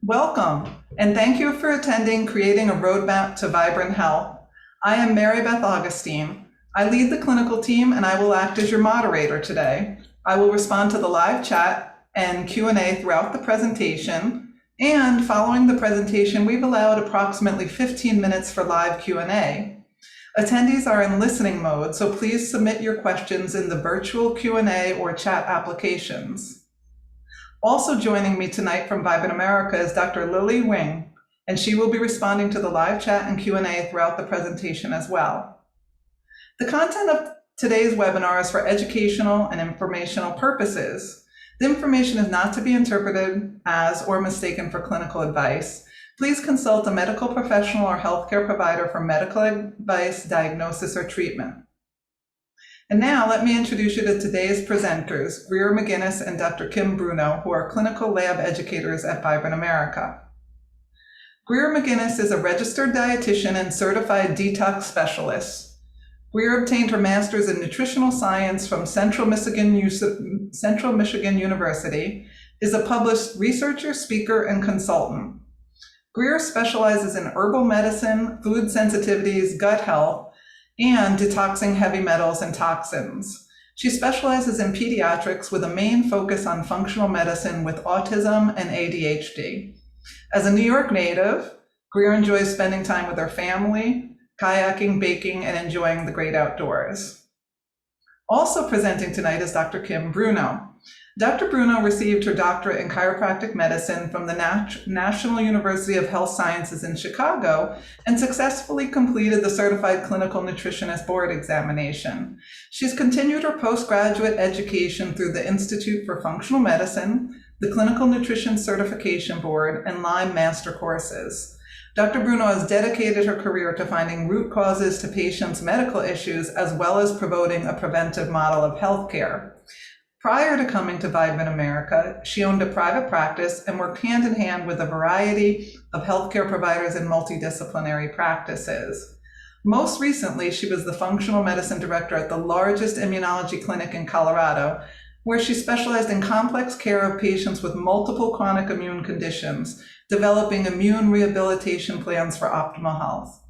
Welcome, and thank you for attending Creating a Roadmap to Vibrant Health. I am Mary Beth Augustine. I lead the clinical team and I will act as your moderator today. I will respond to the live chat and Q&A throughout the presentation, and following the presentation, we've allowed approximately 15 minutes for live Q&A. Attendees are in listening mode, so please submit your questions in the virtual Q&A or chat applications. Also joining me tonight from Vibrant America is Dr. Lily Wing, and she will be responding to the live chat and Q&A throughout the presentation as well. The content of today's webinar is for educational and informational purposes. The information is not to be interpreted as or mistaken for clinical advice. Please consult a medical professional or healthcare provider for medical advice, diagnosis, or treatment. And now let me introduce you to today's presenters, Greer McGinnis and Dr. Kim Bruno, who are clinical lab educators at Vibrant America. Greer McGinnis is a registered dietitian and certified detox specialist. Greer obtained her master's in nutritional science from Central Michigan University, is a published researcher, speaker, and consultant. Greer specializes in herbal medicine, food sensitivities, gut health, and detoxing heavy metals and toxins. She specializes in pediatrics with a main focus on functional medicine with autism and ADHD. As a New York native, Greer enjoys spending time with her family, kayaking, baking, and enjoying the great outdoors. Also presenting tonight is Dr. Kim Bruno. Dr. Bruno received her doctorate in chiropractic medicine from the National University of Health Sciences in Chicago and successfully completed the Certified Clinical Nutritionist Board examination. She's continued her postgraduate education through the Institute for Functional Medicine, the Clinical Nutrition Certification Board, and Lyme Master courses. Dr. Bruno has dedicated her career to finding root causes to patients' medical issues, as well as promoting a preventive model of healthcare. Prior to coming to Vibrant America, she owned a private practice and worked hand in hand with a variety of healthcare providers in multidisciplinary practices. Most recently, she was the functional medicine director at the largest immunology clinic in Colorado, where she specialized in complex care of patients with multiple chronic immune conditions, developing immune rehabilitation plans for optimal health.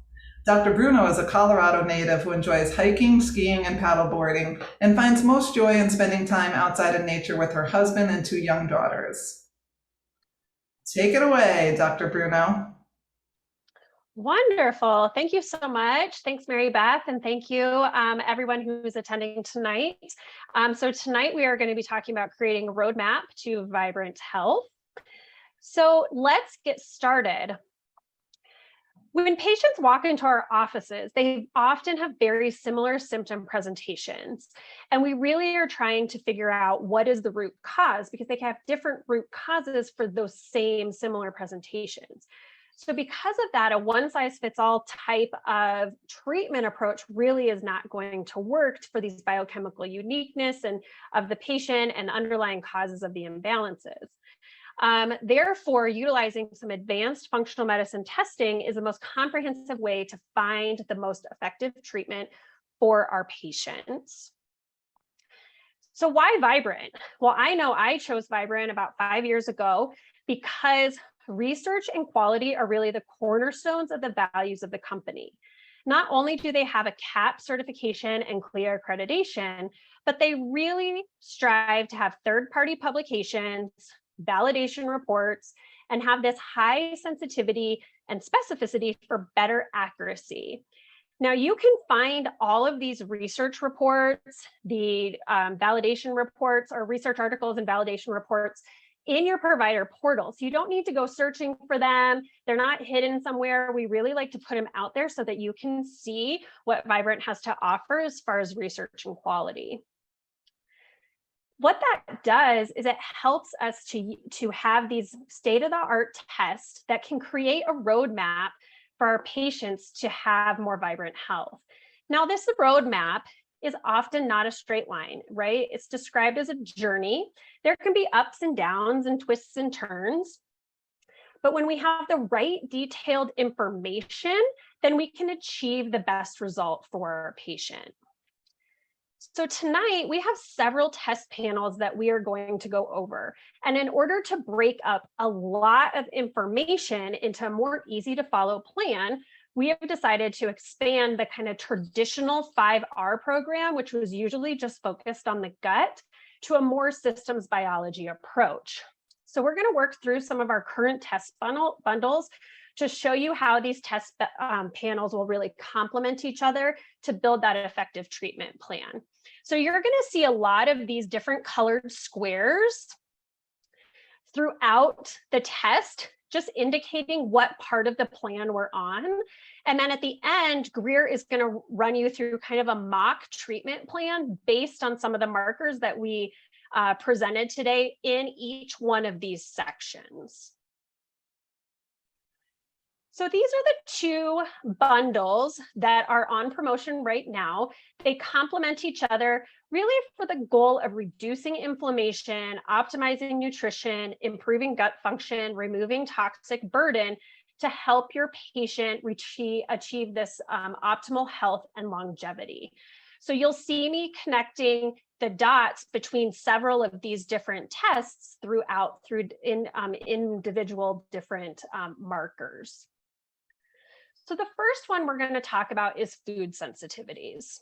Dr. Bruno is a Colorado native who enjoys hiking, skiing, and paddleboarding, and finds most joy in spending time outside in nature with her husband and 2 young daughters. Take it away, Dr. Bruno. Wonderful. Thank you so much. Thanks, Mary Beth, and thank you everyone who's attending tonight. So tonight we are going to be talking about creating a roadmap to vibrant health. So let's get started. When patients walk into our offices, they often have very similar symptom presentations. And we really are trying to figure out what is the root cause, because they have different root causes for those same similar presentations. So because of that, a one-size-fits-all type of treatment approach really is not going to work for these biochemical uniqueness and of the patient and underlying causes of the imbalances. Therefore, utilizing some advanced functional medicine testing is the most comprehensive way to find the most effective treatment for our patients. So why Vibrant? Well, I know I chose Vibrant about 5 years ago because research and quality are really the cornerstones of the values of the company. Not only do they have a CAP certification and CLIA accreditation, but they really strive to have third-party publications, validation reports, and have this high sensitivity and specificity for better accuracy. Now, you can find all of these research reports, the validation reports, or research articles and validation reports in your provider portal. So you don't need to go searching for them. They're not hidden somewhere. We really like to put them out there so that you can see what Vibrant has to offer as far as research and quality. What that does is it helps us to have these state-of-the-art tests that can create a roadmap for our patients to have more vibrant health. Now, this roadmap is often not a straight line, right? It's described as a journey. There can be ups and downs and twists and turns. But when we have the right detailed information, then we can achieve the best result for our patient. So tonight we have several test panels that we are going to go over. And in order to break up a lot of information into a more easy to follow plan, we have decided to expand the kind of traditional 5R program, which was usually just focused on the gut, to a more systems biology approach. So we're going to work through some of our current test bundles to show you how these test panels will really complement each other to build that effective treatment plan. So you're going to see a lot of these different colored squares throughout the test, just indicating what part of the plan we're on. And then at the end, Greer is going to run you through kind of a mock treatment plan based on some of the markers that we presented today in each one of these sections. So these are the two bundles that are on promotion right now. They complement each other really for the goal of reducing inflammation, optimizing nutrition, improving gut function, removing toxic burden to help your patient achieve this optimal health and longevity. So you'll see me connecting the dots between several of these different tests through individual different markers. So the first one we're going to talk about is food sensitivities.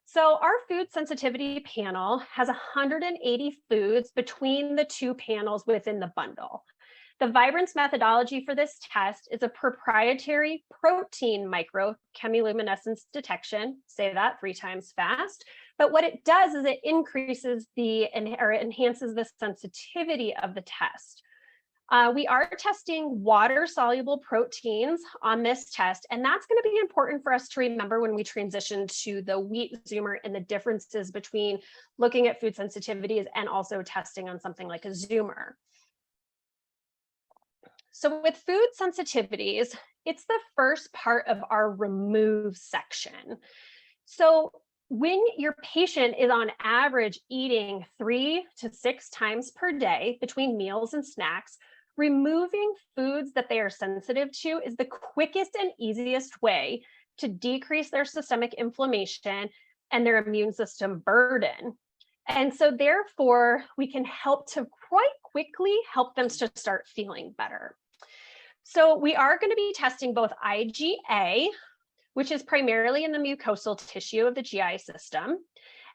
So our food sensitivity panel has 180 foods between the two panels within the bundle. The Vibrance methodology for this test is a proprietary protein microchemiluminescence detection. Say that 3 times fast. But what it does is it increases or enhances the sensitivity of the test. We are testing water-soluble proteins on this test, and that's going to be important for us to remember when we transition to the wheat zoomer and the differences between looking at food sensitivities and also testing on something like a zoomer. So with food sensitivities, it's the first part of our remove section. So when your patient is on average eating 3 to 6 times per day between meals and snacks, removing foods that they are sensitive to is the quickest and easiest way to decrease their systemic inflammation and their immune system burden. And so therefore, we can help to quite quickly help them to start feeling better. So we are going to be testing both IgA, which is primarily in the mucosal tissue of the GI system,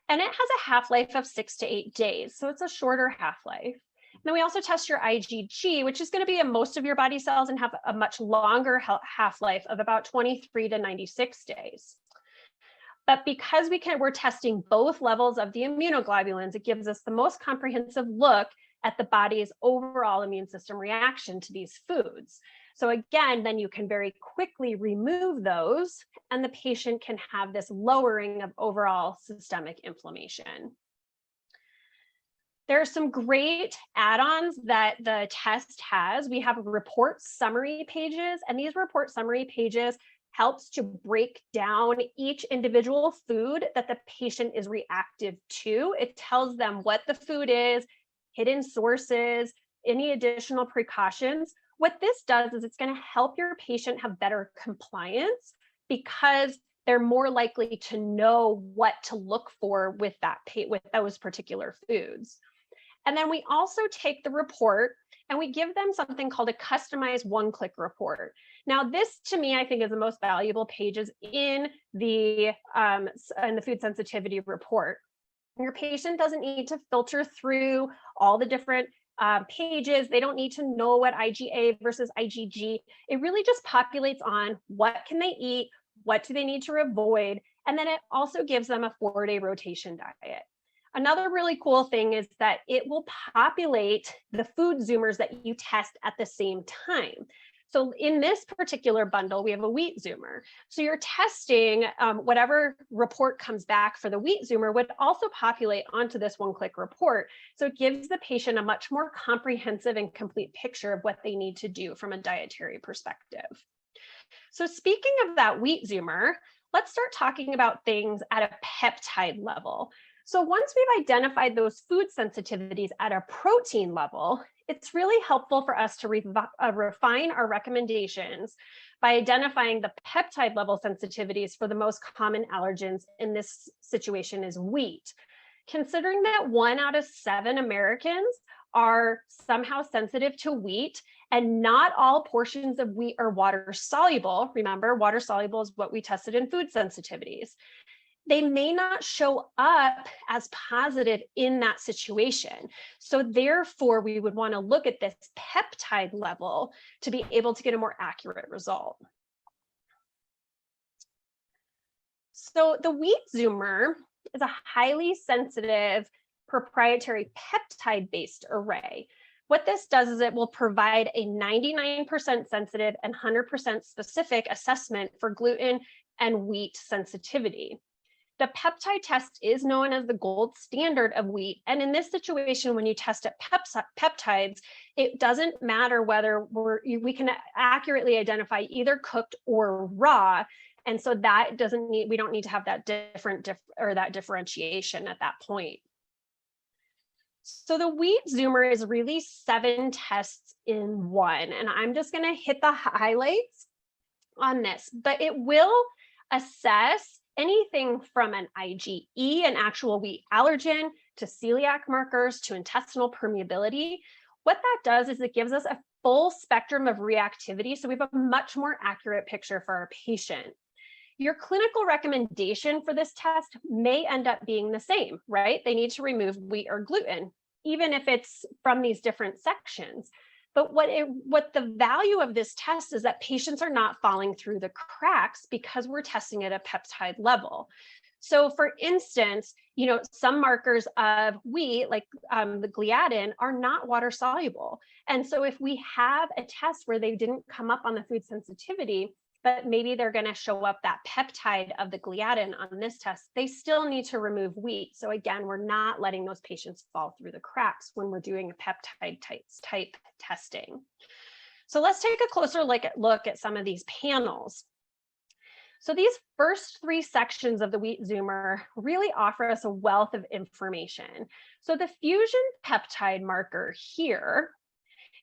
and it has a half-life of 6 to 8 days. So it's a shorter half-life. Then we also test your IgG, which is going to be in most of your body cells and have a much longer half-life of about 23 to 96 days. But because we're testing both levels of the immunoglobulins, it gives us the most comprehensive look at the body's overall immune system reaction to these foods. So again, then you can very quickly remove those and the patient can have this lowering of overall systemic inflammation. There are some great add-ons that the test has. We have report summary pages, and these report summary pages helps to break down each individual food that the patient is reactive to. It tells them what the food is, hidden sources, any additional precautions. What this does is it's going to help your patient have better compliance because they're more likely to know what to look for with those particular foods. And then we also take the report and we give them something called a customized one-click report. Now, this to me, I think is the most valuable pages in the food sensitivity report. Your patient doesn't need to filter through all the different pages. They don't need to know what IgA versus IgG. It really just populates on what can they eat, what do they need to avoid, and then it also gives them a 4-day rotation diet. Another really cool thing is that it will populate the food zoomers that you test at the same time. So in this particular bundle, we have a wheat zoomer. So you're testing whatever report comes back for the wheat zoomer would also populate onto this one-click report. So it gives the patient a much more comprehensive and complete picture of what they need to do from a dietary perspective. So speaking of that wheat zoomer, let's start talking about things at a peptide level. So once we've identified those food sensitivities at a protein level, it's really helpful for us to refine our recommendations by identifying the peptide level sensitivities for the most common allergens in this situation is wheat. Considering that 1 out of 7 Americans are somehow sensitive to wheat, and not all portions of wheat are water soluble. Remember, water soluble is what we tested in food sensitivities. They may not show up as positive in that situation. So therefore, we would want to look at this peptide level to be able to get a more accurate result. So the wheat zoomer is a highly sensitive proprietary peptide-based array. What this does is it will provide a 99% sensitive and 100% specific assessment for gluten and wheat sensitivity. The peptide test is known as the gold standard of wheat. And in this situation, when you test at peptides, it doesn't matter whether we can accurately identify either cooked or raw. And so that we don't need to have that that differentiation at that point. So the wheat zoomer is really 7 tests in one, and I'm just going to hit the highlights on this, but it will assess anything from an IgE, an actual wheat allergen, to celiac markers, to intestinal permeability. What that does is it gives us a full spectrum of reactivity, so we have a much more accurate picture for our patient. Your clinical recommendation for this test may end up being the same, right? They need to remove wheat or gluten, even if it's from these different sections. But what the value of this test is that patients are not falling through the cracks because we're testing at a peptide level. So for instance, some markers of wheat, like the gliadin, are not water soluble. And so if we have a test where they didn't come up on the food sensitivity, but maybe they're going to show up that peptide of the gliadin on this test, they still need to remove wheat. So again, we're not letting those patients fall through the cracks when we're doing a peptide type testing. So let's take a closer look at some of these panels. So these first 3 sections of the wheat zoomer really offer us a wealth of information. So the fusion peptide marker here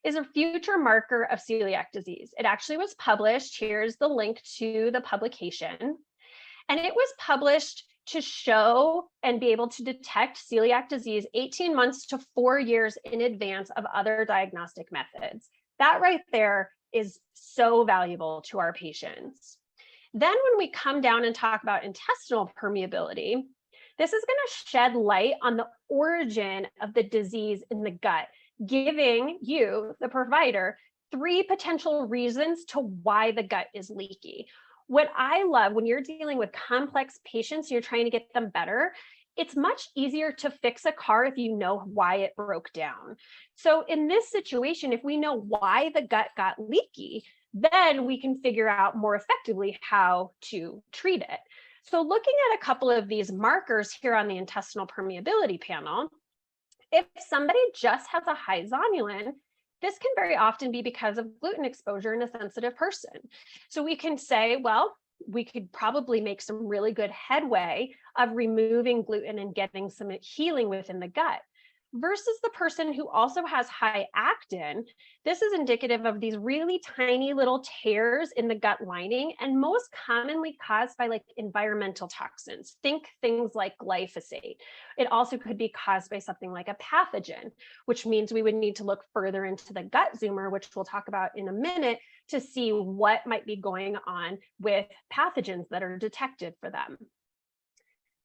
is a future marker of celiac disease. It actually was published. Here's the link to the publication. And it was published to show and be able to detect celiac disease 18 months to 4 years in advance of other diagnostic methods. That right there is so valuable to our patients. Then when we come down and talk about intestinal permeability, this is going to shed light on the origin of the disease in the gut, giving you, the provider, 3 potential reasons to why the gut is leaky. What I love when you're dealing with complex patients, you're trying to get them better, it's much easier to fix a car if you know why it broke down. So in this situation, if we know why the gut got leaky, then we can figure out more effectively how to treat it. So looking at a couple of these markers here on the intestinal permeability panel, if somebody just has a high zonulin, this can very often be because of gluten exposure in a sensitive person. So we can say, well, we could probably make some really good headway of removing gluten and getting some healing within the gut. Versus the person who also has high actin, this is indicative of these really tiny little tears in the gut lining, and most commonly caused by environmental toxins. Think things like glyphosate. It also could be caused by something like a pathogen, which means we would need to look further into the gut zoomer, which we'll talk about in a minute, to see what might be going on with pathogens that are detected for them.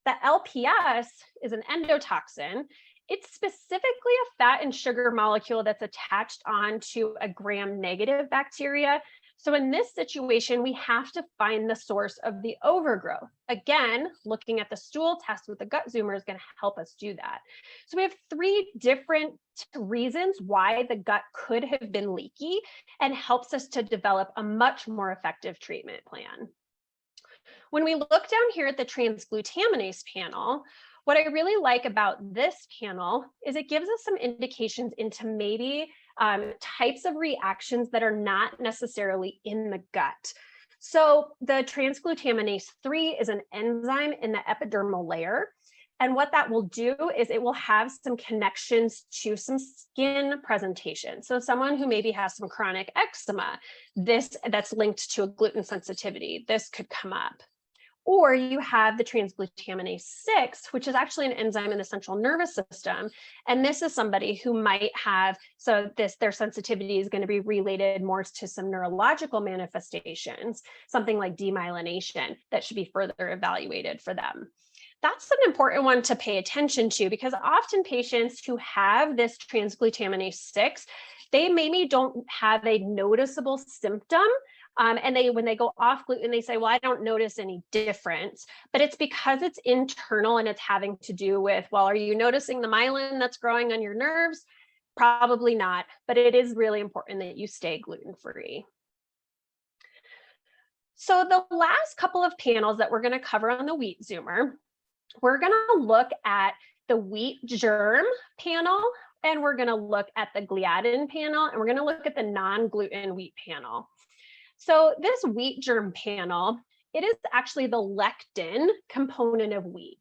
The LPS is an endotoxin. It's specifically a fat and sugar molecule that's attached onto a gram-negative bacteria. So in this situation, we have to find the source of the overgrowth. Again, looking at the stool test with the gut zoomer is going to help us do that. So we have 3 different reasons why the gut could have been leaky, and helps us to develop a much more effective treatment plan. When we look down here at the transglutaminase panel, what I really like about this panel is it gives us some indications into maybe types of reactions that are not necessarily in the gut. So the transglutaminase 3 is an enzyme in the epidermal layer. And what that will do is it will have some connections to some skin presentation. So someone who maybe has some chronic eczema, that's linked to a gluten sensitivity, this could come up. Or you have the transglutaminase 6, which is actually an enzyme in the central nervous system. And this is somebody who might have, their sensitivity is going to be related more to some neurological manifestations, something like demyelination that should be further evaluated for them. That's an important one to pay attention to, because often patients who have this transglutaminase 6, they maybe don't have a noticeable symptom. And when they go off gluten, they say, well, I don't notice any difference, but it's because it's internal and it's having to do with, well, are you noticing the myelin that's growing on your nerves? Probably not, but it is really important that you stay gluten-free. So the last couple of panels that we're going to cover on the wheat zoomer, we're going to look at the wheat germ panel, and we're going to look at the gliadin panel, and we're going to look at the non-gluten wheat panel. So this wheat germ panel, it is actually the lectin component of wheat.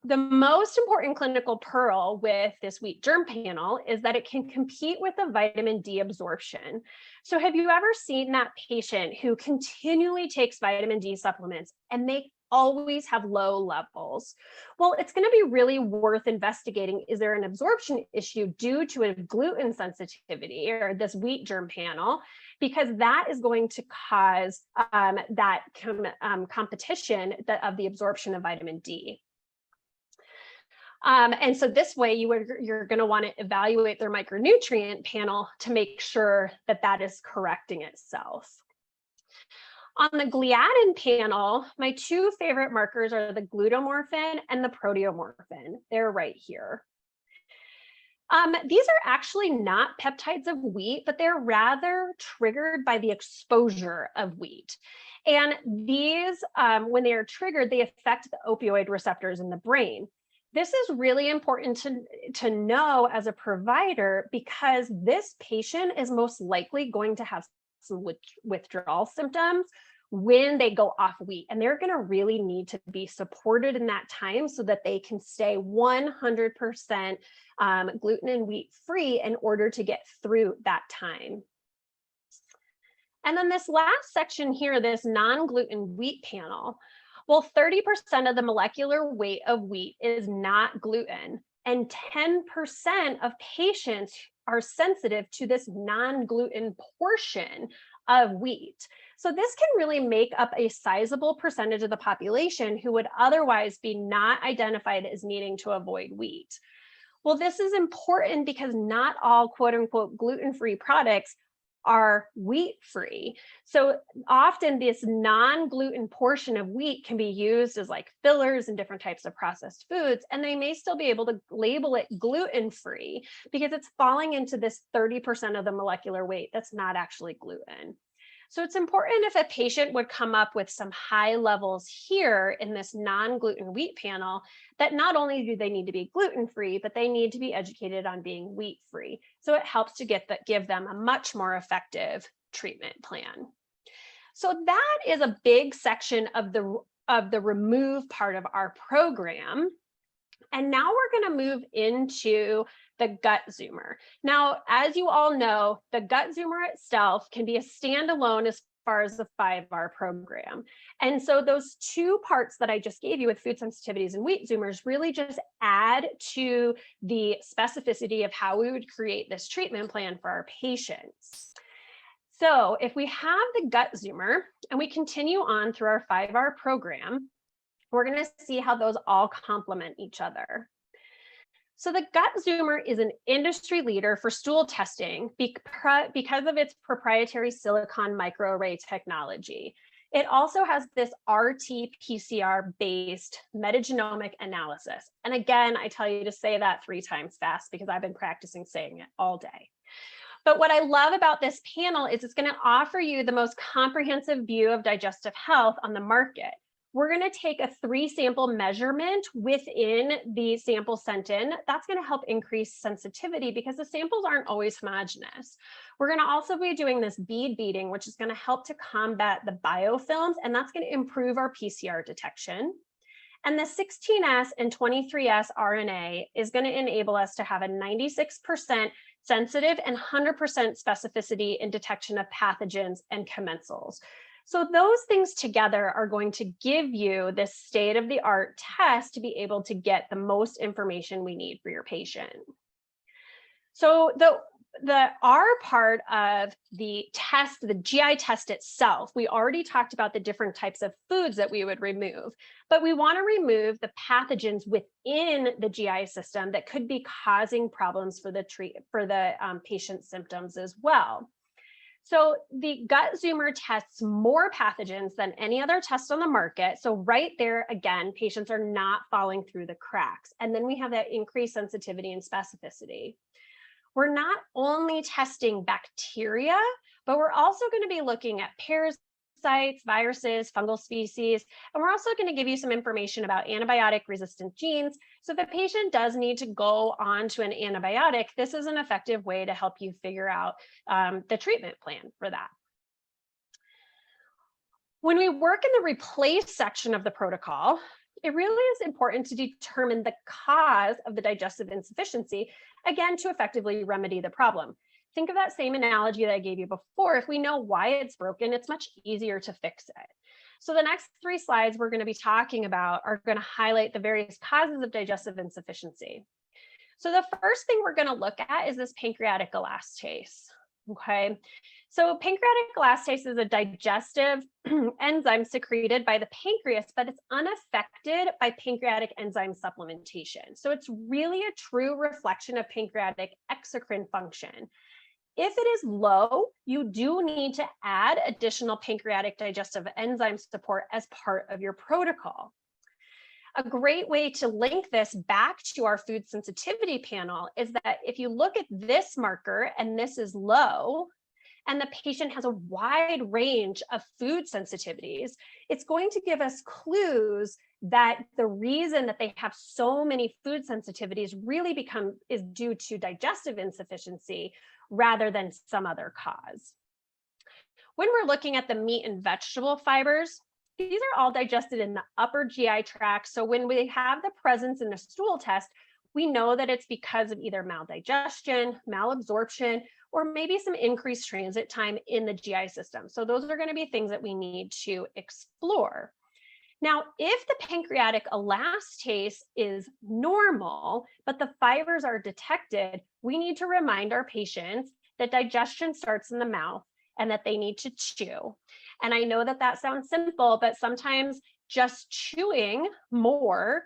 The most important clinical pearl with this wheat germ panel is that it can compete with the vitamin D absorption. So have you ever seen that patient who continually takes vitamin D supplements and they always have low levels? Well, it's going to be really worth investigating. Is there an absorption issue due to a gluten sensitivity or this wheat germ panel? Because that is going to cause that competition of the absorption of vitamin D. And so this way you're going to want to evaluate their micronutrient panel to make sure that that is correcting itself. On the gliadin panel, my two favorite markers are the glutamorphin and the proteomorphin. They're right here. These are actually not peptides of wheat, but they're rather triggered by the exposure of wheat. And these, when they are triggered, they affect the opioid receptors in the brain. This is really important to know as a provider, because this patient is most likely going to have some withdrawal symptoms when they go off wheat, and they're going to really need to be supported in that time so that they can stay 100% gluten and wheat free in order to get through that time. And then this last section here, this non-gluten wheat panel, well, 30% of the molecular weight of wheat is not gluten, and 10% of patients are sensitive to this non-gluten portion of wheat. So this can really make up a sizable percentage of the population who would otherwise be not identified as needing to avoid wheat. Well, this is important because not all quote unquote gluten-free products are wheat-free. So often this non-gluten portion of wheat can be used as like fillers in different types of processed foods, and they may still be able to label it gluten-free because it's falling into this 30% of the molecular weight that's not actually gluten. So it's important if a patient would come up with some high levels here in this non-gluten wheat panel, that not only do they need to be gluten-free, but they need to be educated on being wheat-free. So it helps to give them a much more effective treatment plan. So that is a big section of the remove part of our program. And now we're going to move into the gut zoomer. Now, as you all know, the gut zoomer itself can be a standalone as far as the 5R program. And so those two parts that I just gave you with food sensitivities and wheat zoomers really just add to the specificity of how we would create this treatment plan for our patients. So if we have the gut zoomer and we continue on through our 5R program, we're going to see how those all complement each other. So the gut zoomer is an industry leader for stool testing because of its proprietary silicon microarray technology. It also has this RT-PCR based metagenomic analysis. And again, I tell you to say that 3 times fast because I've been practicing saying it all day. But what I love about this panel is it's going to offer you the most comprehensive view of digestive health on the market. We're going to take a 3-sample measurement within the sample sent in. That's going to help increase sensitivity because the samples aren't always homogeneous. We're going to also be doing this bead beading, which is going to help to combat the biofilms, and that's going to improve our PCR detection. And the 16S and 23S RNA is going to enable us to have a 96% sensitive and 100% specificity in detection of pathogens and commensals. So those things together are going to give you this state-of-the-art test to be able to get the most information we need for your patient. So the R part of the test, the GI test itself, we already talked about the different types of foods that we would remove, but we want to remove the pathogens within the GI system that could be causing problems for the patient's symptoms as well. So the gut zoomer tests more pathogens than any other test on the market. So right there, again, patients are not falling through the cracks. And then we have that increased sensitivity and specificity. We're not only testing bacteria, but we're also going to be looking at parasites, viruses, fungal species, and we're also going to give you some information about antibiotic resistant genes. So if a patient does need to go on to an antibiotic, this is an effective way to help you figure out the treatment plan for that. When we work in the replace section of the protocol, it really is important to determine the cause of the digestive insufficiency, again, to effectively remedy the problem. Think of that same analogy that I gave you before. If we know why it's broken, it's much easier to fix it. So the next 3 slides we're going to be talking about are going to highlight the various causes of digestive insufficiency. So the first thing we're going to look at is this pancreatic elastase. Okay, so pancreatic elastase is a digestive enzyme secreted by the pancreas, but it's unaffected by pancreatic enzyme supplementation. So it's really a true reflection of pancreatic exocrine function. If it is low, you do need to add additional pancreatic digestive enzyme support as part of your protocol. A great way to link this back to our food sensitivity panel is that if you look at this marker and this is low, and the patient has a wide range of food sensitivities, it's going to give us clues that the reason that they have so many food sensitivities really is due to digestive insufficiency rather than some other cause. When we're looking at the meat and vegetable fibers, these are all digested in the upper GI tract. So when we have the presence in a stool test, we know that it's because of either maldigestion, malabsorption, or maybe some increased transit time in the GI system. So those are going to be things that we need to explore. Now, if the pancreatic elastase is normal, but the fibers are detected, we need to remind our patients that digestion starts in the mouth and that they need to chew. And I know that that sounds simple, but sometimes just chewing more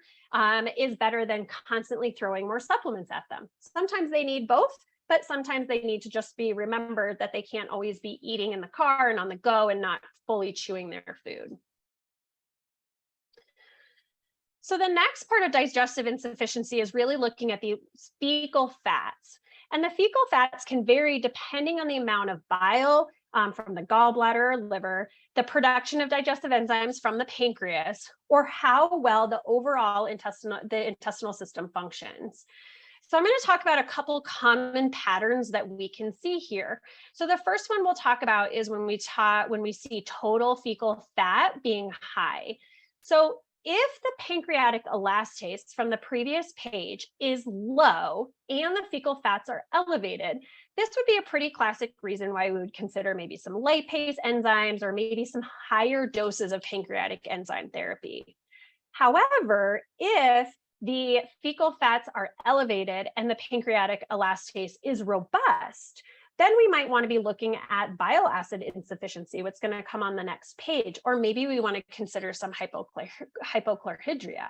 is better than constantly throwing more supplements at them. Sometimes they need both, but sometimes they need to just be remembered that they can't always be eating in the car and on the go and not fully chewing their food. So the next part of digestive insufficiency is really looking at the fecal fats. And the fecal fats can vary depending on the amount of bile from the gallbladder or liver, the production of digestive enzymes from the pancreas, or how well the overall intestinal system functions. So I'm going to talk about a couple common patterns that we can see here. So the first one we'll talk about is when we see total fecal fat being high. So if the pancreatic elastase from the previous page is low and the fecal fats are elevated, this would be a pretty classic reason why we would consider maybe some lipase enzymes or maybe some higher doses of pancreatic enzyme therapy. However, if the fecal fats are elevated and the pancreatic elastase is robust, then we might want to be looking at bile acid insufficiency, what's going to come on the next page, or maybe we want to consider some hypochlorhydria.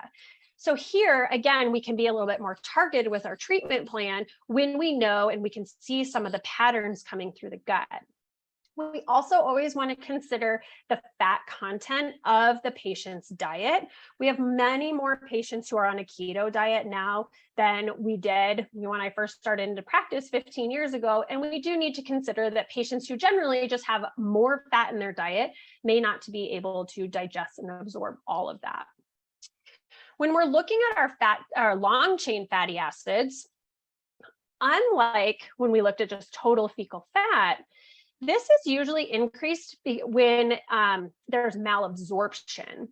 So here, again, we can be a little bit more targeted with our treatment plan when we know and we can see some of the patterns coming through the gut. We also always want to consider the fat content of the patient's diet. We have many more patients who are on a keto diet now than we did when I first started into practice 15 years ago. And we do need to consider that patients who generally just have more fat in their diet may not be able to digest and absorb all of that. When we're looking at our long chain fatty acids, unlike when we looked at just total fecal fat, this is usually increased when there's malabsorption.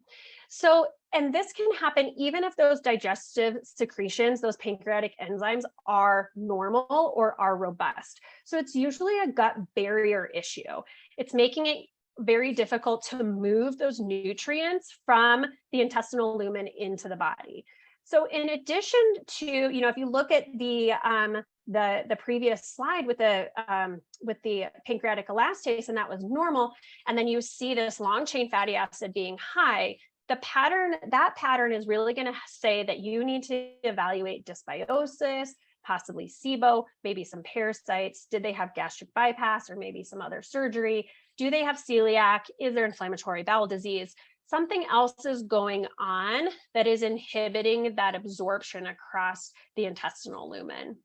So And this can happen even if those digestive secretions, those pancreatic enzymes, are normal or are robust. So it's usually a gut barrier issue. It's making it very difficult to move those nutrients from the intestinal lumen into the body. So in addition to, if you look at the previous slide with the pancreatic elastase, and that was normal, and then you see this long chain fatty acid being high, that pattern is really going to say that you need to evaluate dysbiosis, possibly SIBO, maybe some parasites. Did they have gastric bypass or maybe some other surgery? Do they have celiac? Is there inflammatory bowel disease? Something else is going on that is inhibiting that absorption across the intestinal lumen.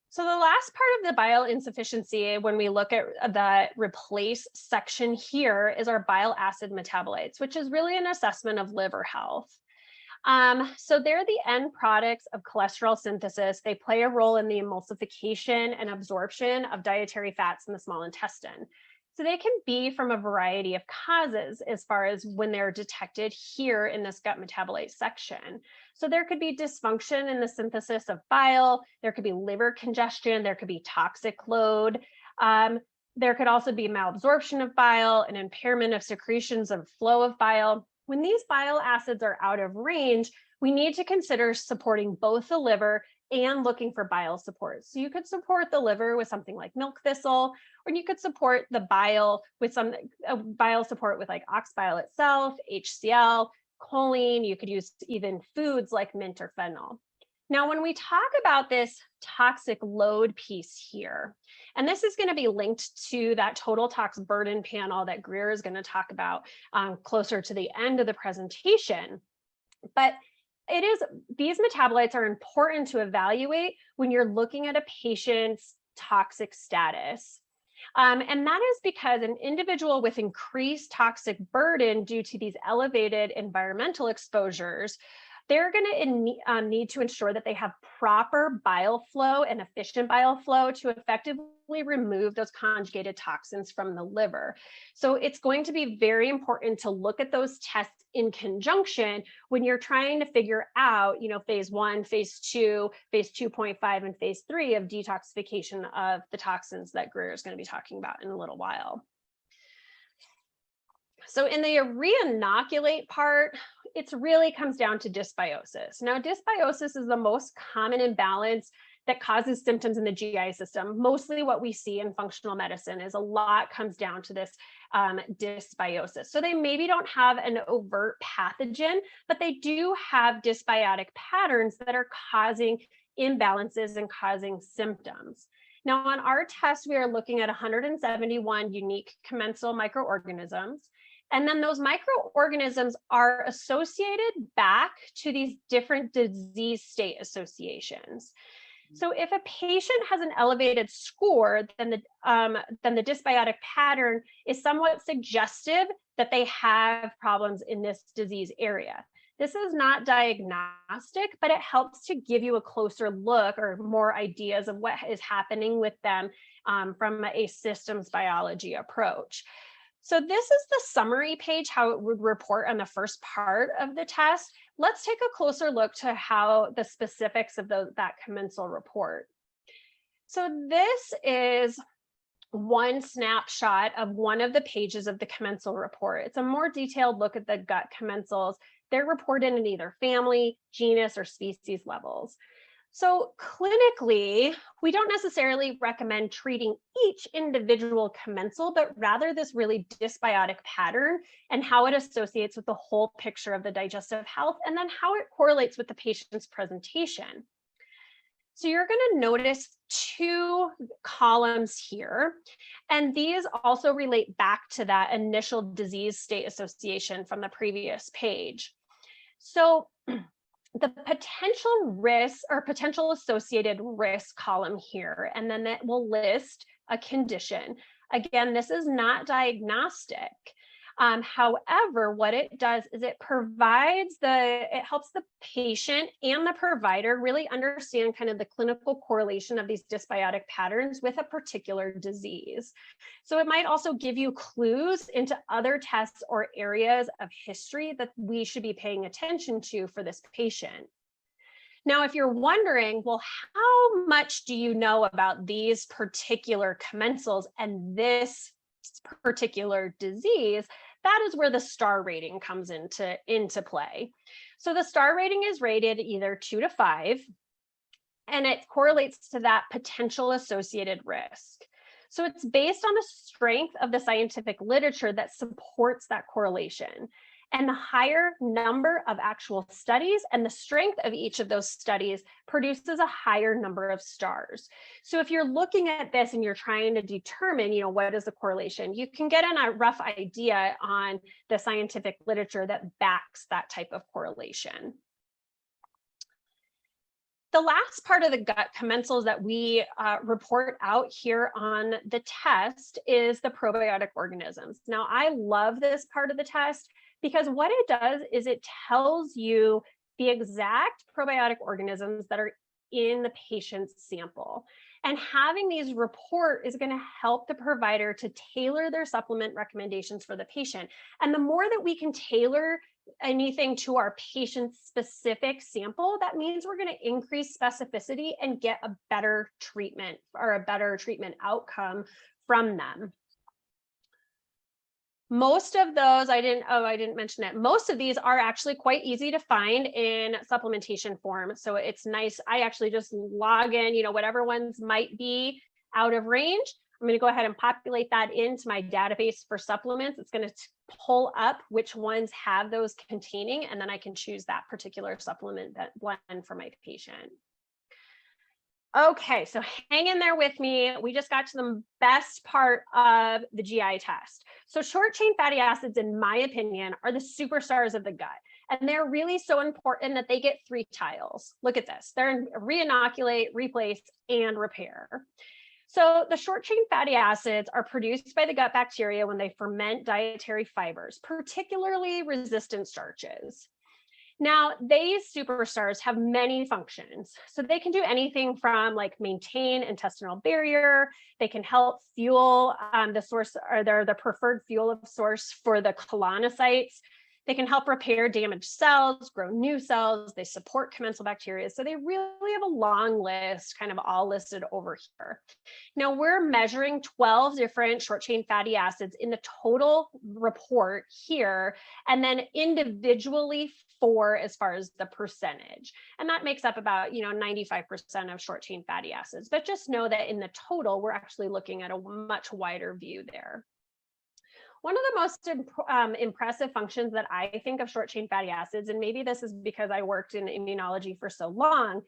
So the last part of the bile insufficiency, when we look at the replace section here, is our bile acid metabolites, which is really an assessment of liver health. So they're the end products of cholesterol synthesis. They play a role in the emulsification and absorption of dietary fats in the small intestine. So they can be from a variety of causes as far as when they're detected here in this gut metabolite section. So there could be dysfunction in the synthesis of bile, there could be liver congestion, there could be toxic load. There could also be malabsorption of bile, an impairment of secretions of flow of bile. When these bile acids are out of range, we need to consider supporting both the liver and looking for bile support. So you could support the liver with something like milk thistle, or you could support the bile with some bile support with like ox bile itself, HCl, choline. You could use even foods like mint or fennel. Now, when we talk about this toxic load piece here, and this is going to be linked to that total tox burden panel that Greer is going to talk about closer to the end of the presentation. But these metabolites are important to evaluate when you're looking at a patient's toxic status. And that is because an individual with increased toxic burden due to these elevated environmental exposures, they're going to need to ensure that they have proper bile flow and efficient bile flow to effectively remove those conjugated toxins from the liver. So it's going to be very important to look at those tests in conjunction when you're trying to figure out, phase 1, phase 2, phase 2.5, and phase 3 of detoxification of the toxins that Greer is going to be talking about in a little while. So in the re-inoculate part, it really comes down to dysbiosis. Now, dysbiosis is the most common imbalance that causes symptoms in the GI system. Mostly what we see in functional medicine is a lot comes down to this dysbiosis. So they maybe don't have an overt pathogen, but they do have dysbiotic patterns that are causing imbalances and causing symptoms. Now, on our test, we are looking at 171 unique commensal microorganisms. And then those microorganisms are associated back to these different disease state associations. So if a patient has an elevated score, then the dysbiotic pattern is somewhat suggestive that they have problems in this disease area. This is not diagnostic, but it helps to give you a closer look or more ideas of what is happening with them from a systems biology approach. So this is the summary page, how it would report on the first part of the test. Let's take a closer look to how the specifics of that commensal report. So this is one snapshot of one of the pages of the commensal report. It's a more detailed look at the gut commensals. They're reported in either family, genus, or species levels. So clinically, we don't necessarily recommend treating each individual commensal, but rather this really dysbiotic pattern and how it associates with the whole picture of the digestive health, and then how it correlates with the patient's presentation. So you're going to notice two columns here, and these also relate back to that initial disease state association from the previous page. So the potential risk or potential associated risk column here, and then it will list a condition. Again, this is not diagnostic. However, what it does is it helps the patient and the provider really understand kind of the clinical correlation of these dysbiotic patterns with a particular disease. So it might also give you clues into other tests or areas of history that we should be paying attention to for this patient. Now, if you're wondering, well, how much do you know about these particular commensals and this particular disease? That is where the star rating comes into play. So the star rating is rated either 2 to 5, and it correlates to that potential associated risk. So it's based on the strength of the scientific literature that supports that correlation. And the higher number of actual studies and the strength of each of those studies produces a higher number of stars. So if you're looking at this and you're trying to determine, what is the correlation, you can get a rough idea on the scientific literature that backs that type of correlation. The last part of the gut commensals that we report out here on the test is the probiotic organisms. Now, I love this part of the test because what it does is it tells you the exact probiotic organisms that are in the patient's sample. And having these report is going to help the provider to tailor their supplement recommendations for the patient. And the more that we can tailor anything to our patient's specific sample, that means we're going to increase specificity and get a better treatment or a better treatment outcome from them. Most of those, I didn't mention it. Most of these are actually quite easy to find in supplementation form. So it's nice. I actually just log in, whatever ones might be out of range. I'm going to go ahead and populate that into my database for supplements. It's going to pull up which ones have those containing, and then I can choose that particular supplement blend for my patient. Okay, so hang in there with me. We just got to the best part of the GI test. So short chain fatty acids, in my opinion, are the superstars of the gut. And they're really so important that they get 3 tiles. Look at this. They're re-inoculate, replace, and repair. So the short chain fatty acids are produced by the gut bacteria when they ferment dietary fibers, particularly resistant starches. Now, these superstars have many functions. So they can do anything from maintain intestinal barrier. They can help fuel the source, or they're the preferred fuel of source for the colonocytes. They can help repair damaged cells, grow new cells. They support commensal bacteria. So they really have a long list, kind of all listed over here. Now we're measuring 12 different short chain fatty acids in the total report here, and then individually 4 as far as the percentage. And that makes up about, 95% of short chain fatty acids. But just know that in the total, we're actually looking at a much wider view there. One of the most impressive functions that I think of short chain fatty acids, and maybe this is because I worked in immunology for so long,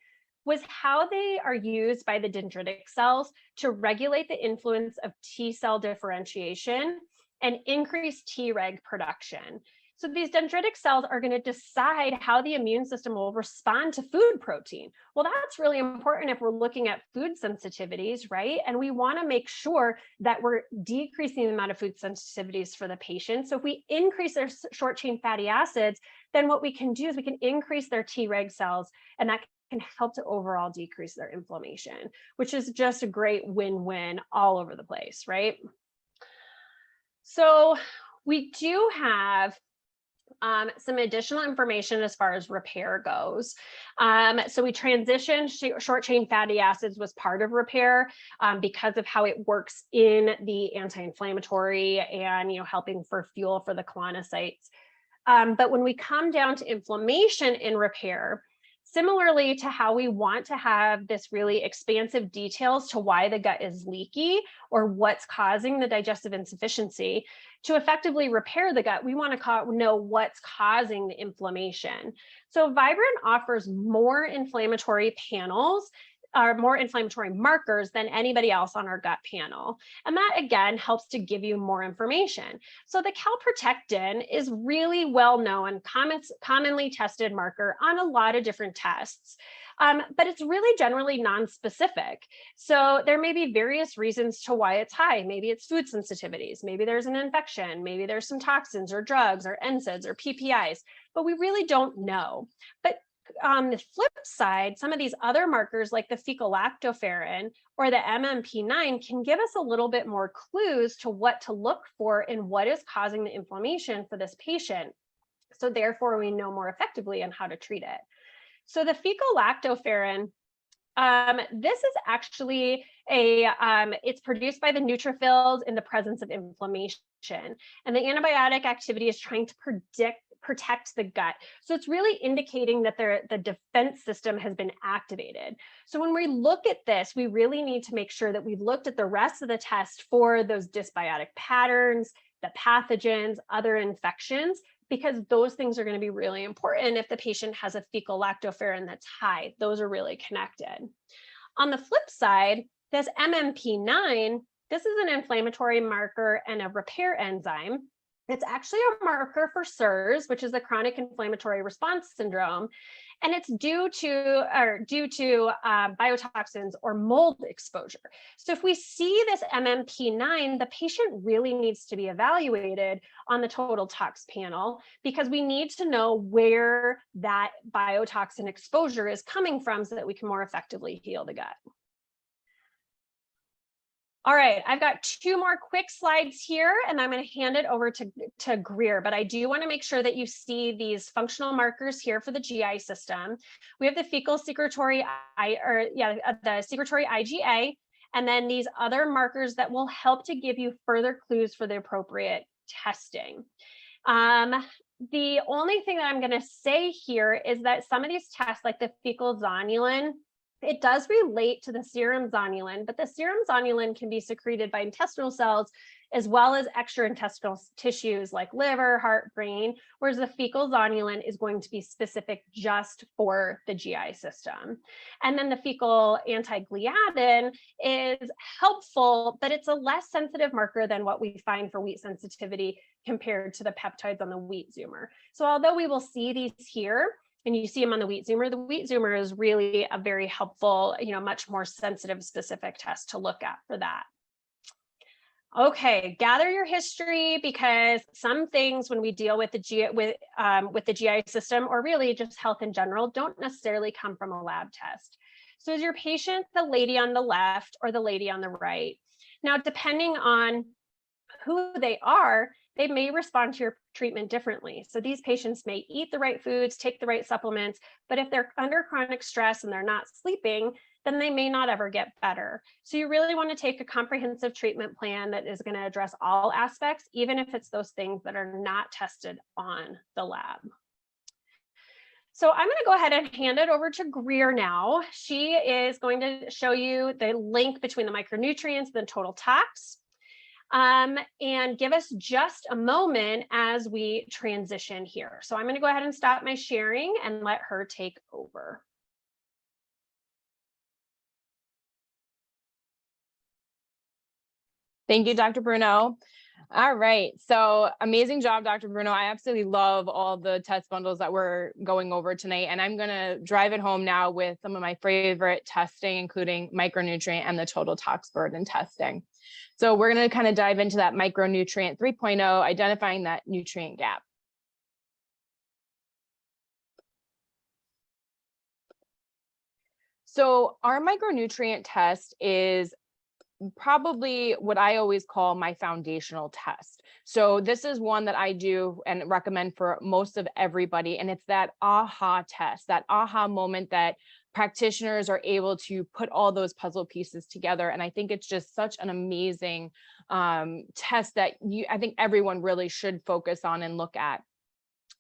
was how they are used by the dendritic cells to regulate the influence of T cell differentiation and increase Treg production. So these dendritic cells are going to decide how the immune system will respond to food protein. Well, that's really important if we're looking at food sensitivities, right? And we want to make sure that we're decreasing the amount of food sensitivities for the patient. So if we increase their short chain fatty acids, then what we can do is we can increase their Treg cells, and that can help to overall decrease their inflammation, which is just a great win-win all over the place, right? So we do have some additional information as far as repair goes. So we transitioned short chain fatty acids was part of repair because of how it works in the anti-inflammatory and helping for fuel for the colonocytes. But when we come down to inflammation in repair, similarly to how we want to have this really expansive details to why the gut is leaky or what's causing the digestive insufficiency, to effectively repair the gut, we want to know what's causing the inflammation. So Vibrant offers more inflammatory panels, or more inflammatory markers than anybody else on our gut panel. And that again helps to give you more information. So the calprotectin is really well known, commonly tested marker on a lot of different tests. But it's really generally non-specific. So there may be various reasons to why it's high. Maybe it's food sensitivities, maybe there's an infection, maybe there's some toxins or drugs or NSAIDs or PPIs, but we really don't know. But on the flip side, some of these other markers like the fecal lactoferrin or the MMP9 can give us a little bit more clues to what to look for and what is causing the inflammation for this patient. So therefore, we know more effectively on how to treat it. So the fecal lactoferrin, this is actually it's produced by the neutrophils in the presence of inflammation. And the antibiotic activity is trying to protect the gut. So it's really indicating that the defense system has been activated. So when we look at this, we really need to make sure that we've looked at the rest of the test for those dysbiotic patterns, the pathogens, other infections, because those things are going to be really important if the patient has a fecal lactoferrin that's high. Those are really connected. On the flip side, this MMP9, this is an inflammatory marker and a repair enzyme. It's actually a marker for CIRS, which is the chronic inflammatory response syndrome, and it's due to biotoxins or mold exposure. So if we see this MMP9, the patient really needs to be evaluated on the total tox panel because we need to know where that biotoxin exposure is coming from so that we can more effectively heal the gut. All right, I've got 2 more quick slides here, and I'm going to hand it over to Greer, but I do want to make sure that you see these functional markers here for the GI system. We have the fecal secretory, the secretory IgA, and then these other markers that will help to give you further clues for the appropriate testing. The only thing that I'm going to say here is that some of these tests, like the fecal zonulin, it does relate to the serum zonulin, but the serum zonulin can be secreted by intestinal cells as well as extraintestinal tissues like liver, heart, brain, whereas the fecal zonulin is going to be specific just for the GI system. And then the fecal anti-gliadin is helpful, but it's a less sensitive marker than what we find for wheat sensitivity compared to the peptides on the wheat zoomer. So although we will see these here, and you see them on the wheat zoomer is really a very helpful, much more sensitive, specific test to look at for that. Okay, gather your history, because some things when we deal with the GI system, or really just health in general, don't necessarily come from a lab test. So is your patient the lady on the left or the lady on the right? Now, depending on who they are, they may respond to your treatment differently. So these patients may eat the right foods, take the right supplements, but if they're under chronic stress and they're not sleeping, then they may not ever get better. So you really want to take a comprehensive treatment plan that is going to address all aspects, even if it's those things that are not tested on the lab. So I'm going to go ahead and hand it over to Greer now. She is going to show you the link between the micronutrients and the total tox. And give us just a moment as we transition here. So I'm going to go ahead and stop my sharing and let her take over. Thank you, Dr. Bruno. All right, so amazing job, Dr. Bruno. I absolutely love all the test bundles that we're going over tonight, and I'm gonna drive it home now with some of my favorite testing, including micronutrient and the total tox burden testing. So we're gonna kind of dive into that micronutrient 3.0, identifying that nutrient gap. So our micronutrient test is probably what I always call my foundational test. So this is one that I do and recommend for most of everybody. And it's that aha test, that aha moment that practitioners are able to put all those puzzle pieces together. And I think it's just such an amazing test that I think everyone really should focus on and look at.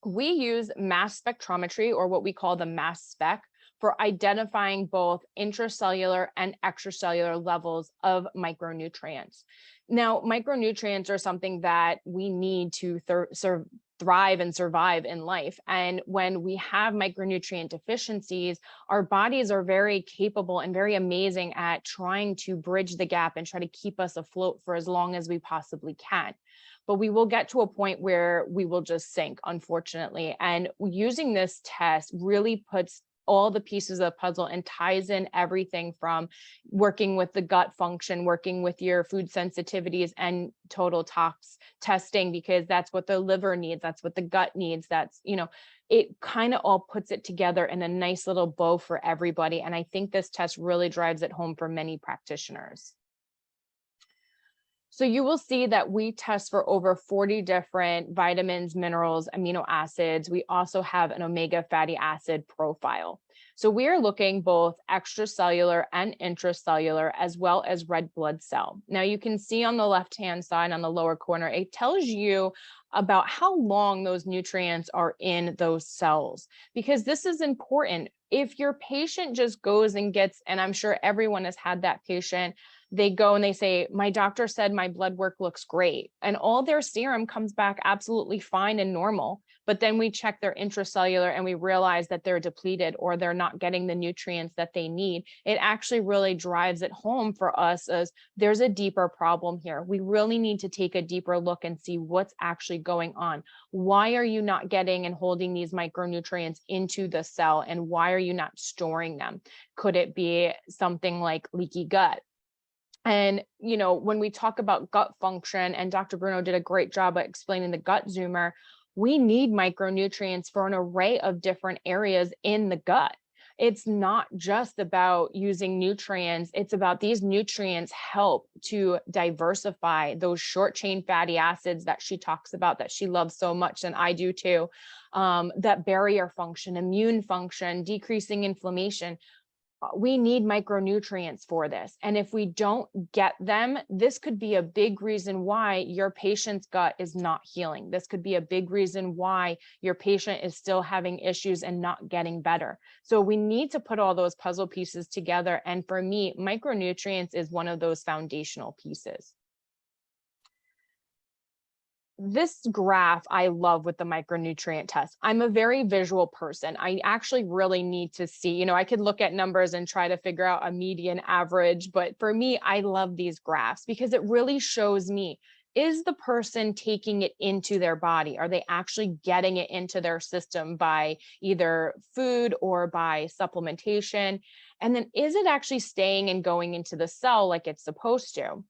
We use mass spectrometry, or what we call the mass spec, for identifying both intracellular and extracellular levels of micronutrients. Now, micronutrients are something that we need to thrive and survive in life. And when we have micronutrient deficiencies, our bodies are very capable and very amazing at trying to bridge the gap and try to keep us afloat for as long as we possibly can. But we will get to a point where we will just sink, unfortunately. And using this test really puts all the pieces of the puzzle and ties in everything from working with the gut function, working with your food sensitivities and total tox testing, because that's what the liver needs, that's what the gut needs, that's, you know, it kind of all puts it together in a nice little bow for everybody. And I think this test really drives it home for many practitioners. So you will see that we test for over 40 different vitamins, minerals, amino acids. We also have an omega fatty acid profile. So we are looking both extracellular and intracellular, as well as red blood cell. Now you can see on the left-hand side on the lower corner, it tells you about how long those nutrients are in those cells, because this is important. If your patient just goes and gets, and I'm sure everyone has had that patient, they go and they say, my doctor said my blood work looks great, and all their serum comes back absolutely fine and normal. But then we check their intracellular and we realize that they're depleted or they're not getting the nutrients that they need. It actually really drives it home for us as there's a deeper problem here. We really need to take a deeper look and see what's actually going on. Why are you not getting and holding these micronutrients into the cell, and why are you not storing them? Could it be something like leaky gut? And, you know, when we talk about gut function, and Dr. Bruno did a great job at explaining the gut zoomer, we need micronutrients for an array of different areas in the gut. It's not just about using nutrients. It's about these nutrients help to diversify those short chain fatty acids that she talks about, that she loves so much, and I do too. That barrier function, immune function, decreasing inflammation. We need micronutrients for this. And if we don't get them, this could be a big reason why your patient's gut is not healing. This could be a big reason why your patient is still having issues and not getting better. So we need to put all those puzzle pieces together. And for me, micronutrients is one of those foundational pieces. This graph I love with the micronutrient test. I'm a very visual person. I actually really need to see, you know, I could look at numbers and try to figure out a median average, but for me, I love these graphs because it really shows me, is the person taking it into their body? Are they actually getting it into their system by either food or by supplementation? And then is it actually staying and going into the cell like it's supposed to?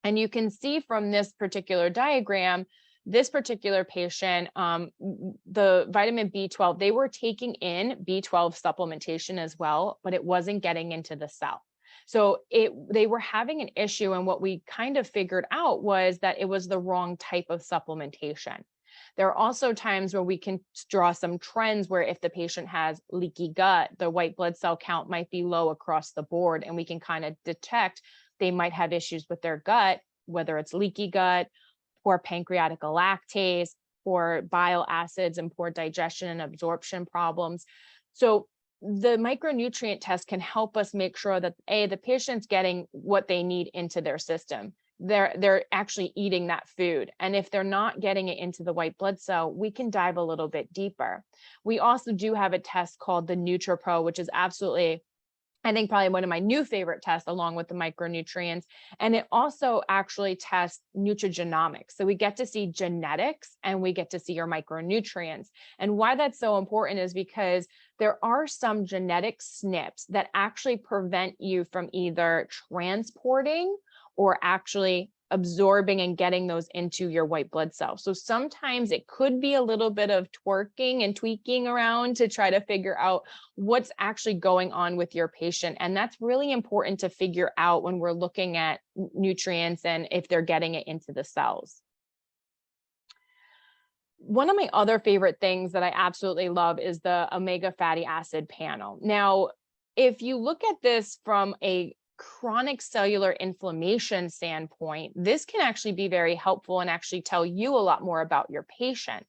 And you can see from this particular diagram, this particular patient, the vitamin B12, they were taking in B12 supplementation as well, but it wasn't getting into the cell. So they were having an issue. And what we kind of figured out was that it was the wrong type of supplementation. There are also times where we can draw some trends where if the patient has leaky gut, the white blood cell count might be low across the board, and we can kind of detect they might have issues with their gut, whether it's leaky gut, poor pancreatic lactase, or bile acids and poor digestion and absorption problems. So the micronutrient test can help us make sure that the patient's getting what they need into their system. They're actually eating that food. And if they're not getting it into the white blood cell, we can dive a little bit deeper. We also do have a test called the NutriPro, which is absolutely, I think, probably one of my new favorite tests along with the micronutrients. And it also actually tests nutrigenomics. So we get to see genetics and we get to see your micronutrients. And why that's so important is because there are some genetic SNPs that actually prevent you from either transporting or actually absorbing and getting those into your white blood cell. So sometimes it could be a little bit of twerking and tweaking around to try to figure out what's actually going on with your patient. And that's really important to figure out when we're looking at nutrients and if they're getting it into the cells. One of my other favorite things that I absolutely love is the omega fatty acid panel. Now, if you look at this from a chronic cellular inflammation standpoint, this can actually be very helpful and actually tell you a lot more about your patient.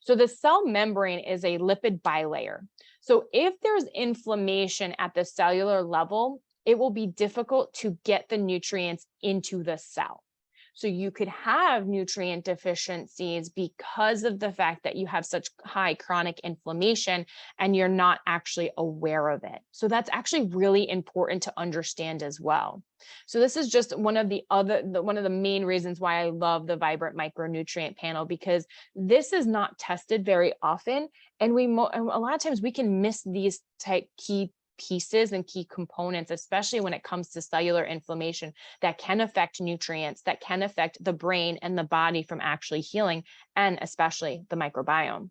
So the cell membrane is a lipid bilayer. So if there's inflammation at the cellular level, it will be difficult to get the nutrients into the cell. So you could have nutrient deficiencies because of the fact that you have such high chronic inflammation and you're not actually aware of it. So that's actually really important to understand as well. So this is just one of the main reasons why I love the Vibrant Micronutrient Panel, because this is not tested very often, and a lot of times we can miss these type key pieces and key components, especially when it comes to cellular inflammation that can affect nutrients, that can affect the brain and the body from actually healing, and especially the microbiome.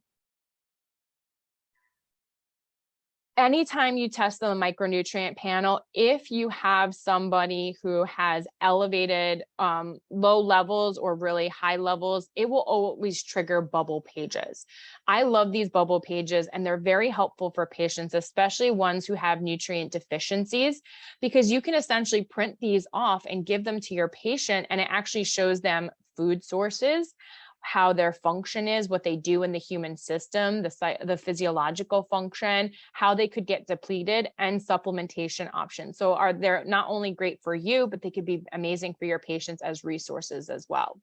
Anytime you test the micronutrient panel, if you have somebody who has elevated low levels or really high levels, it will always trigger bubble pages. I love these bubble pages, and they're very helpful for patients, especially ones who have nutrient deficiencies, because you can essentially print these off and give them to your patient, and it actually shows them food sources, how their function is, what they do in the human system, the physiological function, how they could get depleted, and supplementation options. So they're not only great for you, but they could be amazing for your patients as resources as well.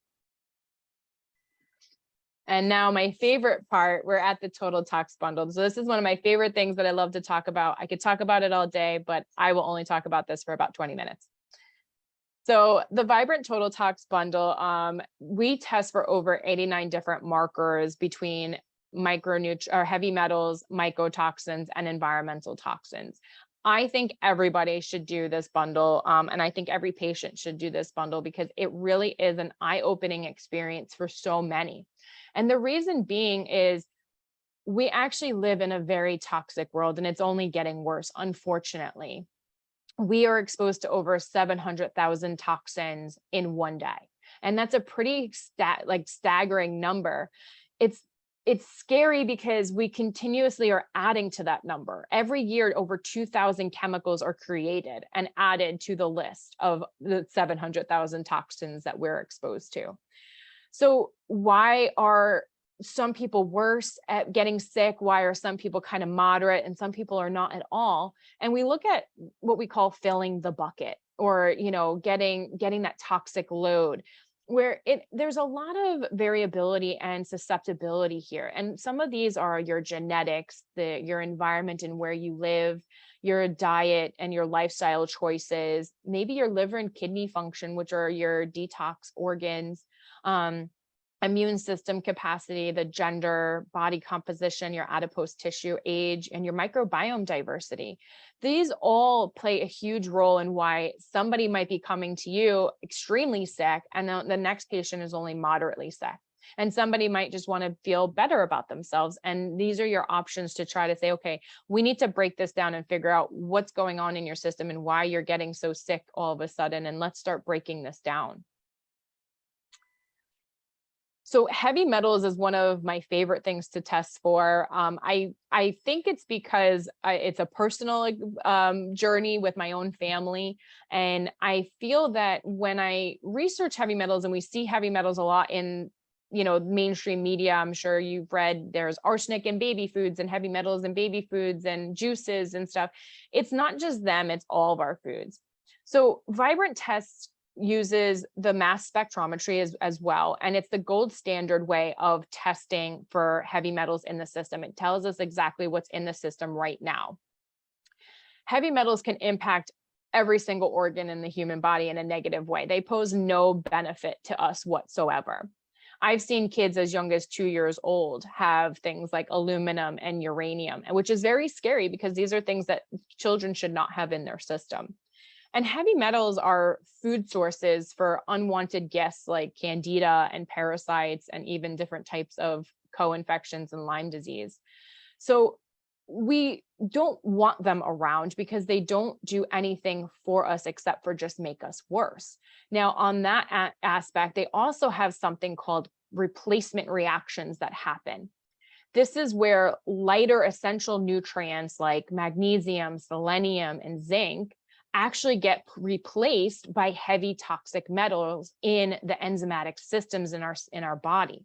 And now my favorite part, we're at the total tox bundle. So this is one of my favorite things that I love to talk about. I could talk about it all day, but I will only talk about this for about 20 minutes. So the Vibrant Total Tox Bundle, we test for over 89 different markers between heavy metals, mycotoxins, and environmental toxins. I think everybody should do this bundle, and I think every patient should do this bundle, because it really is an eye-opening experience for so many. And the reason being is we actually live in a very toxic world, and it's only getting worse, unfortunately. We are exposed to over 700,000 toxins in one day. And that's a pretty staggering number. It's scary because we continuously are adding to that number. Every year, over 2,000 chemicals are created and added to the list of the 700,000 toxins that we're exposed to. So why are some people worse at getting sick? Why are some people kind of moderate and some people are not at all? And we look at what we call filling the bucket, or, you know, getting that toxic load, where there's a lot of variability and susceptibility here. And some of these are your genetics, your environment and where you live, your diet and your lifestyle choices, maybe your liver and kidney function, which are your detox organs, immune system capacity, the gender, body composition, your adipose tissue, age, and your microbiome diversity. These all play a huge role in why somebody might be coming to you extremely sick, and the next patient is only moderately sick. And somebody might just want to feel better about themselves. And these are your options to try to say, okay, we need to break this down and figure out what's going on in your system and why you're getting so sick all of a sudden. And let's start breaking this down. So heavy metals is one of my favorite things to test for. I think it's because it's a personal journey with my own family. And I feel that when I research heavy metals, and we see heavy metals a lot in, you know, mainstream media, I'm sure you've read there's arsenic in baby foods and heavy metals in baby foods and juices and stuff. It's not just them, it's all of our foods. So Vibrant tests uses the mass spectrometry as well. And it's the gold standard way of testing for heavy metals in the system. It tells us exactly what's in the system right now. Heavy metals can impact every single organ in the human body in a negative way. They pose no benefit to us whatsoever. I've seen kids as young as 2 years old have things like aluminum and uranium, which is very scary because these are things that children should not have in their system. And heavy metals are food sources for unwanted guests like candida and parasites, and even different types of co-infections and Lyme disease. So we don't want them around because they don't do anything for us except for just make us worse. Now, on that aspect, they also have something called replacement reactions that happen. This is where lighter essential nutrients like magnesium, selenium, and zinc actually get replaced by heavy toxic metals in the enzymatic systems in our body.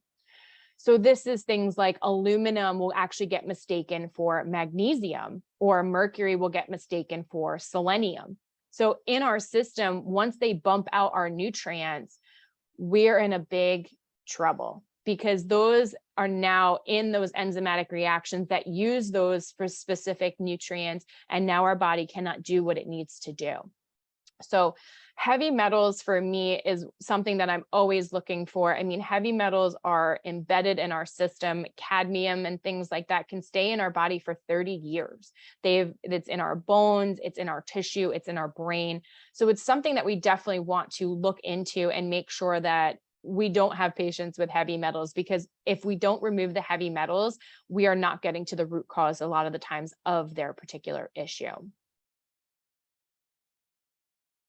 So this is things like aluminum will actually get mistaken for magnesium, or mercury will get mistaken for selenium. So in our system, once they bump out our nutrients, we're in a big trouble, because those are now in those enzymatic reactions that use those for specific nutrients, and now our body cannot do what it needs to do. So heavy metals for me is something that I'm always looking for. I mean, heavy metals are embedded in our system. Cadmium and things like that can stay in our body for 30 years. It's in our bones, it's in our tissue, it's in our brain. So it's something that we definitely want to look into and make sure that we don't have patients with heavy metals, because if we don't remove the heavy metals, we are not getting to the root cause a lot of the times of their particular issue.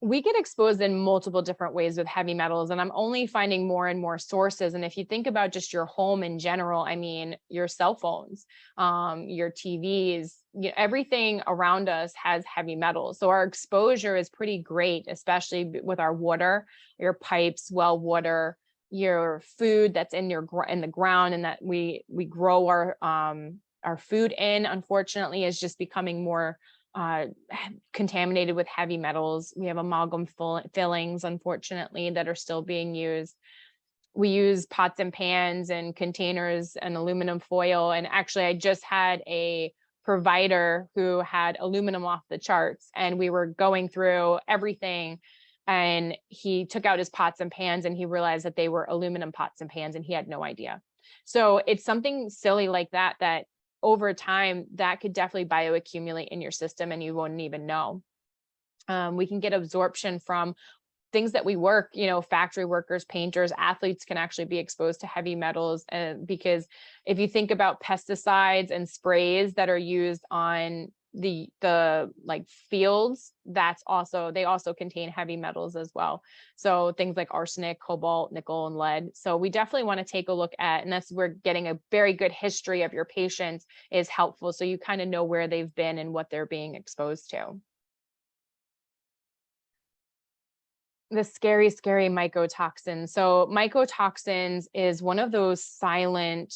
We get exposed in multiple different ways with heavy metals, and I'm only finding more and more sources. And if you think about just your home in general, I mean, your cell phones, your TVs, everything around us has heavy metals. So our exposure is pretty great, especially with our water, your pipes, well water, your food that's in the ground, and that we grow our food in, unfortunately, is just becoming more contaminated with heavy metals. We have amalgam fillings, unfortunately, that are still being used. We use pots and pans and containers and aluminum foil. And actually, I just had a provider who had aluminum off the charts, and we were going through everything, and he took out his pots and pans and he realized that they were aluminum pots and pans, and he had no idea. So it's something silly like that, that over time, that could definitely bioaccumulate in your system and you won't even know. We can get absorption from things that we work, factory workers, painters, athletes can actually be exposed to heavy metals. Because if you think about pesticides and sprays that are used on the like fields, they also contain heavy metals as well. So things like arsenic, cobalt, nickel, and lead. So we definitely want to take a look at, and that's where getting a very good history of your patients is helpful, so you kind of know where they've been and what they're being exposed to. The scary mycotoxins. So mycotoxins is one of those silent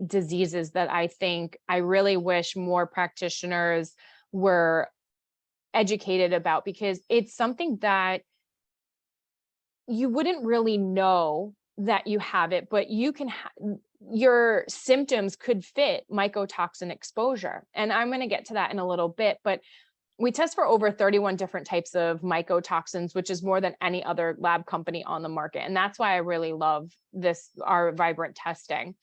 diseases that I think I really wish more practitioners were educated about, because it's something that you wouldn't really know that you have it, but your symptoms could fit mycotoxin exposure. And I'm going to get to that in a little bit, but we test for over 31 different types of mycotoxins, which is more than any other lab company on the market. And that's why I really love our Vibrant testing.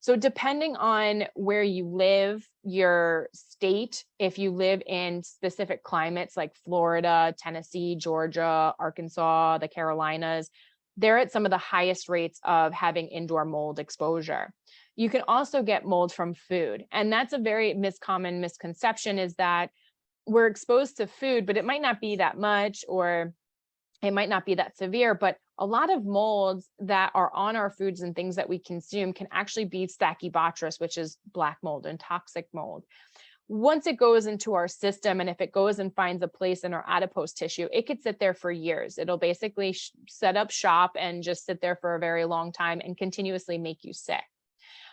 So depending on where you live, your state, if you live in specific climates like Florida, Tennessee, Georgia, Arkansas, the Carolinas, they're at some of the highest rates of having indoor mold exposure. You can also get mold from food. And that's a very common misconception, is that we're exposed to food, but it might not be that much, or it might not be that severe. But a lot of molds that are on our foods and things that we consume can actually be Stachybotrys, which is black mold and toxic mold. Once it goes into our system, and if it goes and finds a place in our adipose tissue, it could sit there for years. It'll basically set up shop and just sit there for a very long time and continuously make you sick.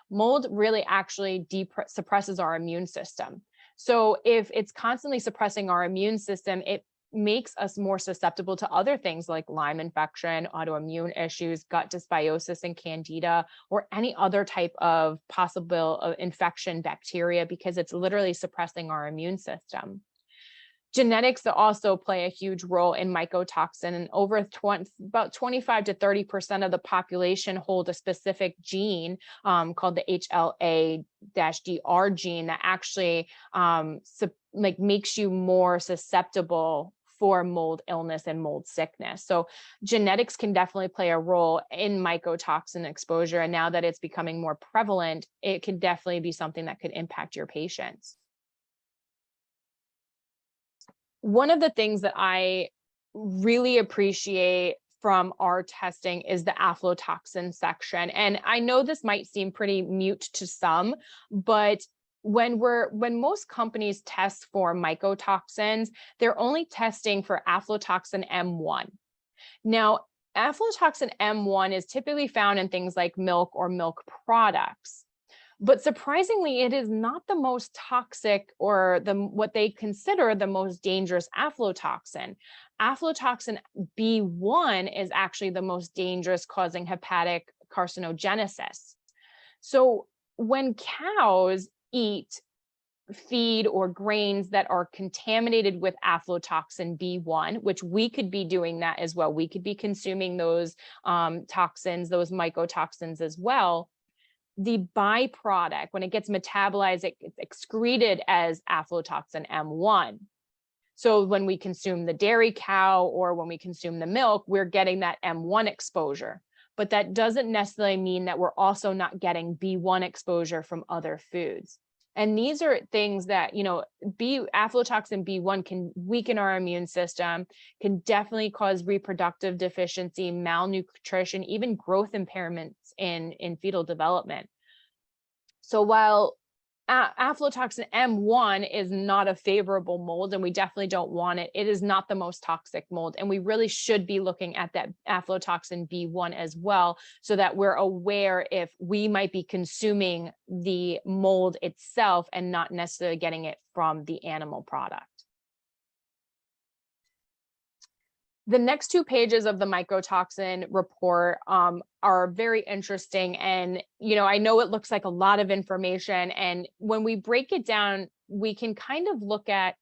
Mold really actually suppresses our immune system. So if it's constantly suppressing our immune system, it makes us more susceptible to other things like Lyme infection, autoimmune issues, gut dysbiosis and candida, or any other type of possible infection bacteria, because it's literally suppressing our immune system. Genetics also play a huge role in mycotoxin, and about 25 to 30% of the population hold a specific gene called the HLA-DR gene that actually makes you more susceptible for mold illness and mold sickness. So genetics can definitely play a role in mycotoxin exposure. And now that it's becoming more prevalent, it can definitely be something that could impact your patients. One of the things that I really appreciate from our testing is the aflatoxin section. And I know this might seem pretty mute to some, but when most companies test for mycotoxins, they're only testing for aflatoxin M1. Now, aflatoxin M1 is typically found in things like milk or milk products. But surprisingly, it is not the most toxic or what they consider the most dangerous aflatoxin. Aflatoxin B1 is actually the most dangerous, causing hepatic carcinogenesis. So when cows eat feed or grains that are contaminated with aflatoxin B1, which we could be doing that as well. We could be consuming those toxins, those mycotoxins as well. The byproduct, when it gets metabolized, it gets excreted as aflatoxin M1. So when we consume the dairy cow or when we consume the milk, we're getting that M1 exposure. But that doesn't necessarily mean that we're also not getting B1 exposure from other foods. And these are things that, aflatoxin B1 can weaken our immune system, can definitely cause reproductive deficiency, malnutrition, even growth impairments in fetal development. So while aflatoxin M1 is not a favorable mold, and we definitely don't want it, it is not the most toxic mold. And we really should be looking at that aflatoxin B1 as well, so that we're aware if we might be consuming the mold itself and not necessarily getting it from the animal product. The next 2 pages of the mycotoxin report are very interesting. And, I know it looks like a lot of information. And when we break it down, we can kind of look at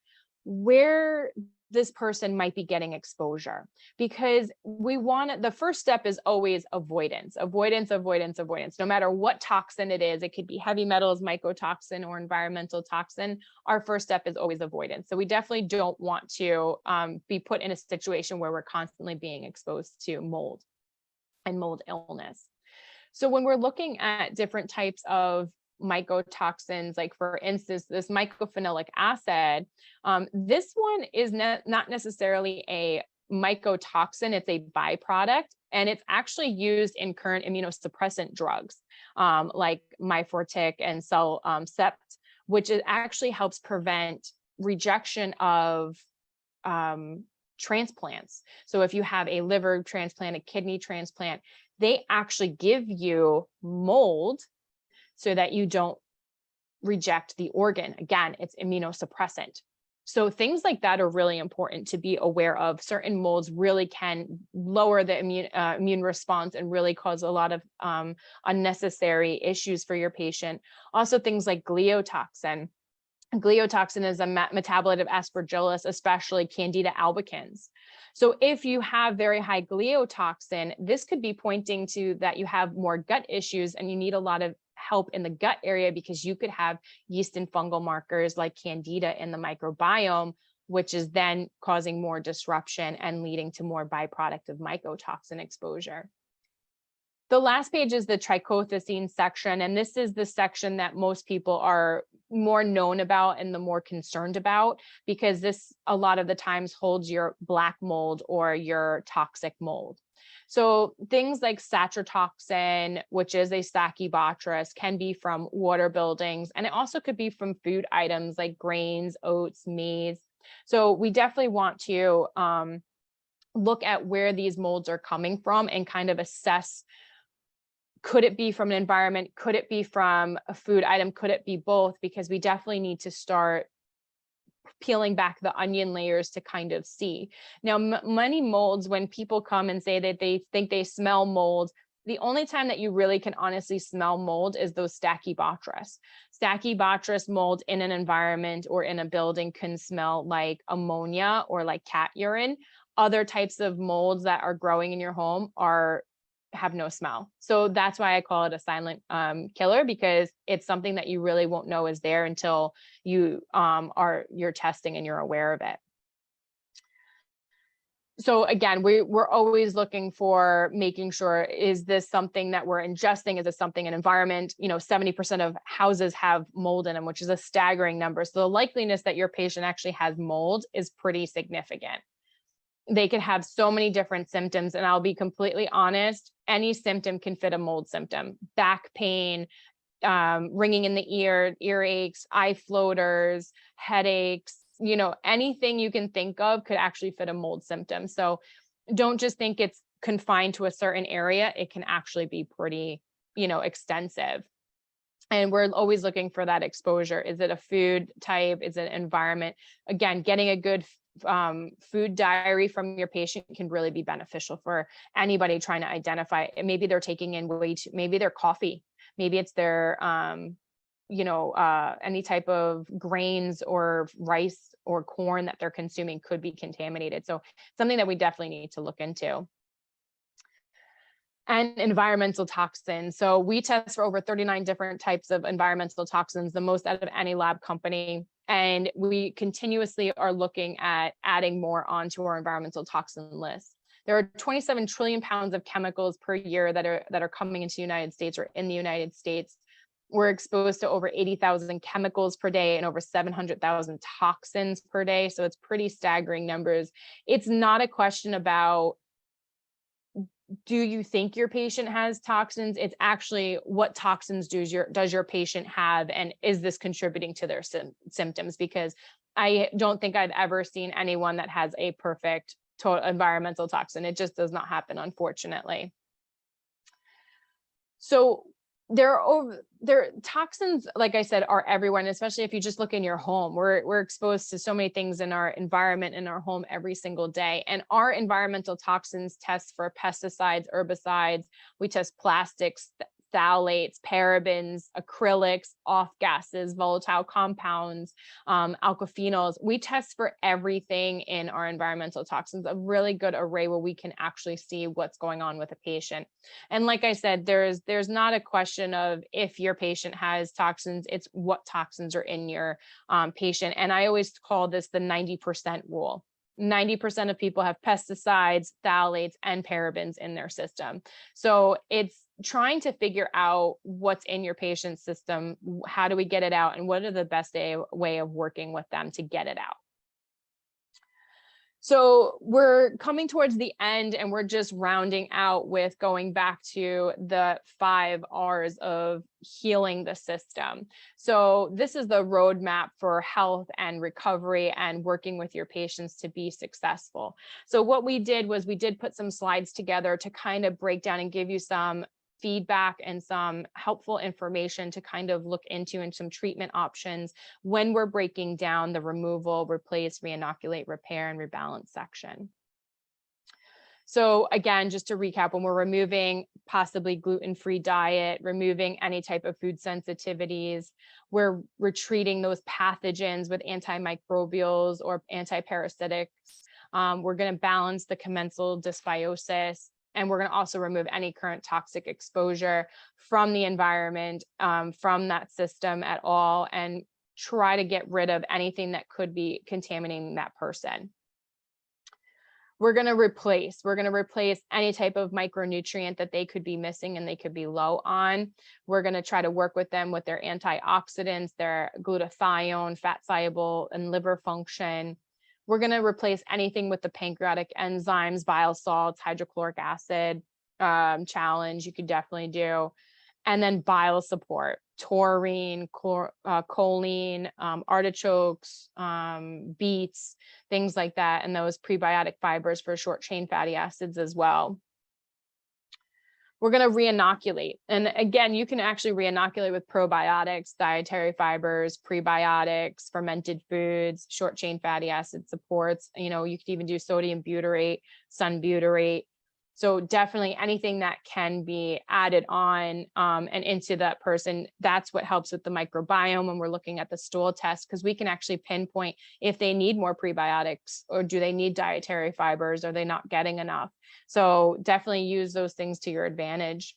where this person might be getting exposure, because the first step is always avoidance, no matter what toxin it is. It could be heavy metals, mycotoxin, or environmental toxin. Our first step is always avoidance. So we definitely don't want to be put in a situation where we're constantly being exposed to mold and mold illness. So when we're looking at different types of mycotoxins, like for instance, this mycophenolic acid, this one is not necessarily a mycotoxin, it's a byproduct, and it's actually used in current immunosuppressant drugs like Myfortic and Cept, which actually helps prevent rejection of transplants. So if you have a liver transplant, a kidney transplant, they actually give you mold so that you don't reject the organ. Again, it's immunosuppressant. So things like that are really important to be aware of. Certain molds really can lower the immune response and really cause a lot of unnecessary issues for your patient. Also, things like gliotoxin. Gliotoxin is a metabolite of Aspergillus, especially Candida albicans. So if you have very high gliotoxin, this could be pointing to that you have more gut issues and you need a lot of help in the gut area, because you could have yeast and fungal markers like Candida in the microbiome, which is then causing more disruption and leading to more byproduct of mycotoxin exposure. The last page is the trichothecene section, and this is the section that most people are more known about and the more concerned about, because this a lot of the times holds your black mold or your toxic mold. So things like satrotoxin, which is a Stachybotrys, can be from water buildings, and it also could be from food items like grains, oats, maize. So we definitely want to look at where these molds are coming from and kind of assess, could it be from an environment? Could it be from a food item? Could it be both? Because we definitely need to start peeling back the onion layers to kind of see. Now, many molds, when people come and say that they think they smell mold, the only time that you really can honestly smell mold is those Stachybotrys. Stachybotrys mold in an environment or in a building can smell like ammonia or like cat urine. Other types of molds that are growing in your home have no smell. So that's why I call it a silent killer, because it's something that you really won't know is there until you're testing and you're aware of it. So again, we're always looking for making sure, is this something that we're ingesting? Is this something an environment? 70% of houses have mold in them, which is a staggering number. So the likeliness that your patient actually has mold is pretty significant. They could have so many different symptoms, and I'll be completely honest, any symptom can fit a mold symptom. Back pain, ringing in the ear, earaches, eye floaters, headaches, anything you can think of could actually fit a mold symptom. So don't just think it's confined to a certain area. It can actually be pretty, extensive. And we're always looking for that exposure. Is it a food type? Is it environment? Again, getting a good food diary from your patient can really be beneficial for anybody trying to identify. Maybe they're taking in way too, maybe their coffee, maybe it's their, any type of grains or rice or corn that they're consuming could be contaminated. So something that we definitely need to look into. And environmental toxins. So we test for over 39 different types of environmental toxins, the most out of any lab company. And we continuously are looking at adding more onto our environmental toxin list. There are 27 trillion pounds of chemicals per year that are coming into the United States or in the United States. We're exposed to over 80,000 chemicals per day and over 700,000 toxins per day. So it's pretty staggering numbers. It's not a question about, do you think your patient has toxins? It's actually, what toxins does your patient have, and is this contributing to their symptoms? Because I don't think I've ever seen anyone that has a perfect total environmental toxin. It just does not happen, unfortunately. So toxins, like I said, are everywhere, and especially if you just look in your home, we're exposed to so many things in our environment, in our home every single day. And our environmental toxins test for pesticides, herbicides. We test plastics, phthalates, parabens, acrylics, off gases, volatile compounds, alkphenols. We test for everything in our environmental toxins, a really good array where we can actually see what's going on with a patient. And like I said, there's not a question of if your patient has toxins, it's what toxins are in your patient. And I always call this the 90% rule. 90% of people have pesticides, phthalates, and parabens in their system. So it's trying to figure out what's in your patient's system, how do we get it out, and what are the best way of working with them to get it out. So we're coming towards the end, and we're just rounding out with going back to the 5 R's of healing the system. So this is the roadmap for health and recovery and working with your patients to be successful. So what we did was we did put some slides together to kind of break down and give you some feedback and some helpful information to kind of look into, and some treatment options when we're breaking down the removal, replace, reinoculate, repair, and rebalance section. So again, just to recap, when we're removing possibly gluten-free diet, removing any type of food sensitivities, we're treating those pathogens with antimicrobials or antiparasitics. We're going to balance the commensal dysbiosis. And we're going to also remove any current toxic exposure from the environment, from that system at all, and try to get rid of anything that could be contaminating that person. We're going to replace any type of micronutrient that they could be missing and they could be low on. We're going to try to work with them with their antioxidants, their glutathione, fat soluble, and liver function. We're going to replace anything with the pancreatic enzymes, bile salts, hydrochloric acid challenge you could definitely do. And then bile support, taurine, choline, artichokes, beets, things like that. And those prebiotic fibers for short chain fatty acids as well. We're going to reinoculate. And again, you can actually reinoculate with probiotics, dietary fibers, prebiotics, fermented foods, short chain fatty acid supports. You could even do sodium butyrate, sunbutyrate. So definitely anything that can be added on and into that person. That's what helps with the microbiome when we're looking at the stool test, because we can actually pinpoint if they need more prebiotics, or do they need dietary fibers, are they not getting enough? So definitely use those things to your advantage.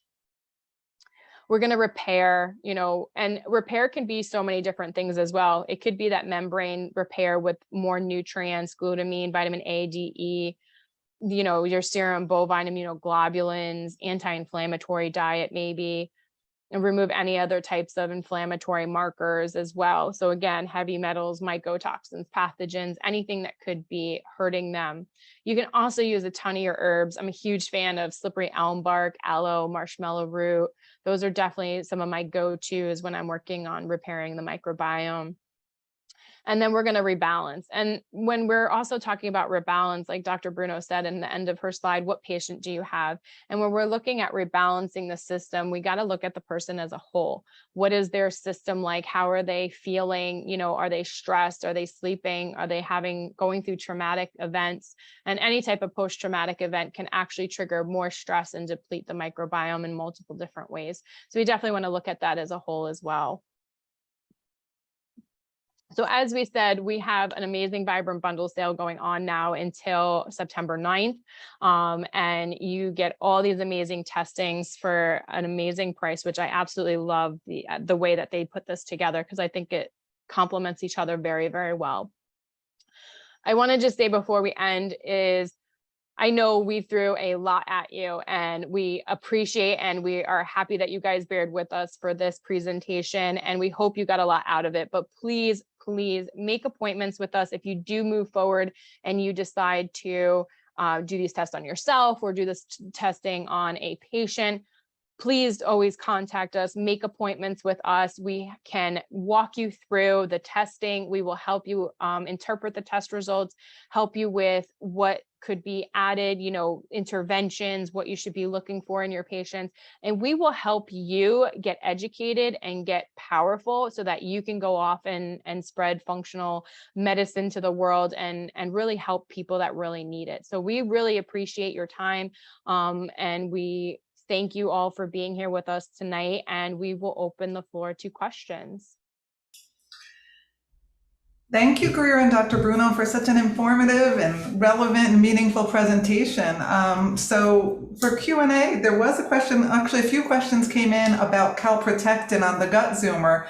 We're going to repair, and repair can be so many different things as well. It could be that membrane repair with more nutrients, glutamine, vitamin A, D, E, your serum bovine immunoglobulins, anti-inflammatory diet maybe, and remove any other types of inflammatory markers as well. So again, heavy metals, mycotoxins, pathogens, anything that could be hurting them. You can also use a ton of your herbs. I'm a huge fan of slippery elm bark, aloe, marshmallow root. Those are definitely some of my go-tos when I'm working on repairing the microbiome. and then we're going to rebalance. And when we're also talking about rebalance, like Dr. Bruno said in the end of her slide, what patient do you have? And when we're looking at rebalancing the system, we got to look at the person as a whole. What is their system like? How are they feeling? You know, are they stressed? Are they sleeping? Are they going through traumatic events? And any type of post-traumatic event can actually trigger more stress and deplete the microbiome in multiple different ways. So we definitely want to look at that as a whole as well. So as we said, we have an amazing Vibrant Bundle sale going on now until September 9th. And you get all these amazing testings for an amazing price, which I absolutely love the way that they put this together, because I think it complements each other very, very well. I want to just say before we end is, I know we threw a lot at you, and we appreciate and we are happy that you guys bared with us for this presentation, and we hope you got a lot out of it. But please, please make appointments with us if you do move forward and you decide to do these tests on yourself or do this testing on a patient. Please always contact us, make appointments with us. We can walk you through the testing. We will help you interpret the test results, help you with what could be added, you know, interventions, what you should be looking for in your patients. And we will help you get educated and get powerful so that you can go off and spread functional medicine to the world and really help people that really need it. So we really appreciate your time, and we thank you all for being here with us tonight, and we will open the floor to questions. Thank you, Greer and Dr. Bruno, for such an informative and relevant and meaningful presentation. So for Q&A, there was a question, actually a few questions came in about calprotectin on the gut zoomer.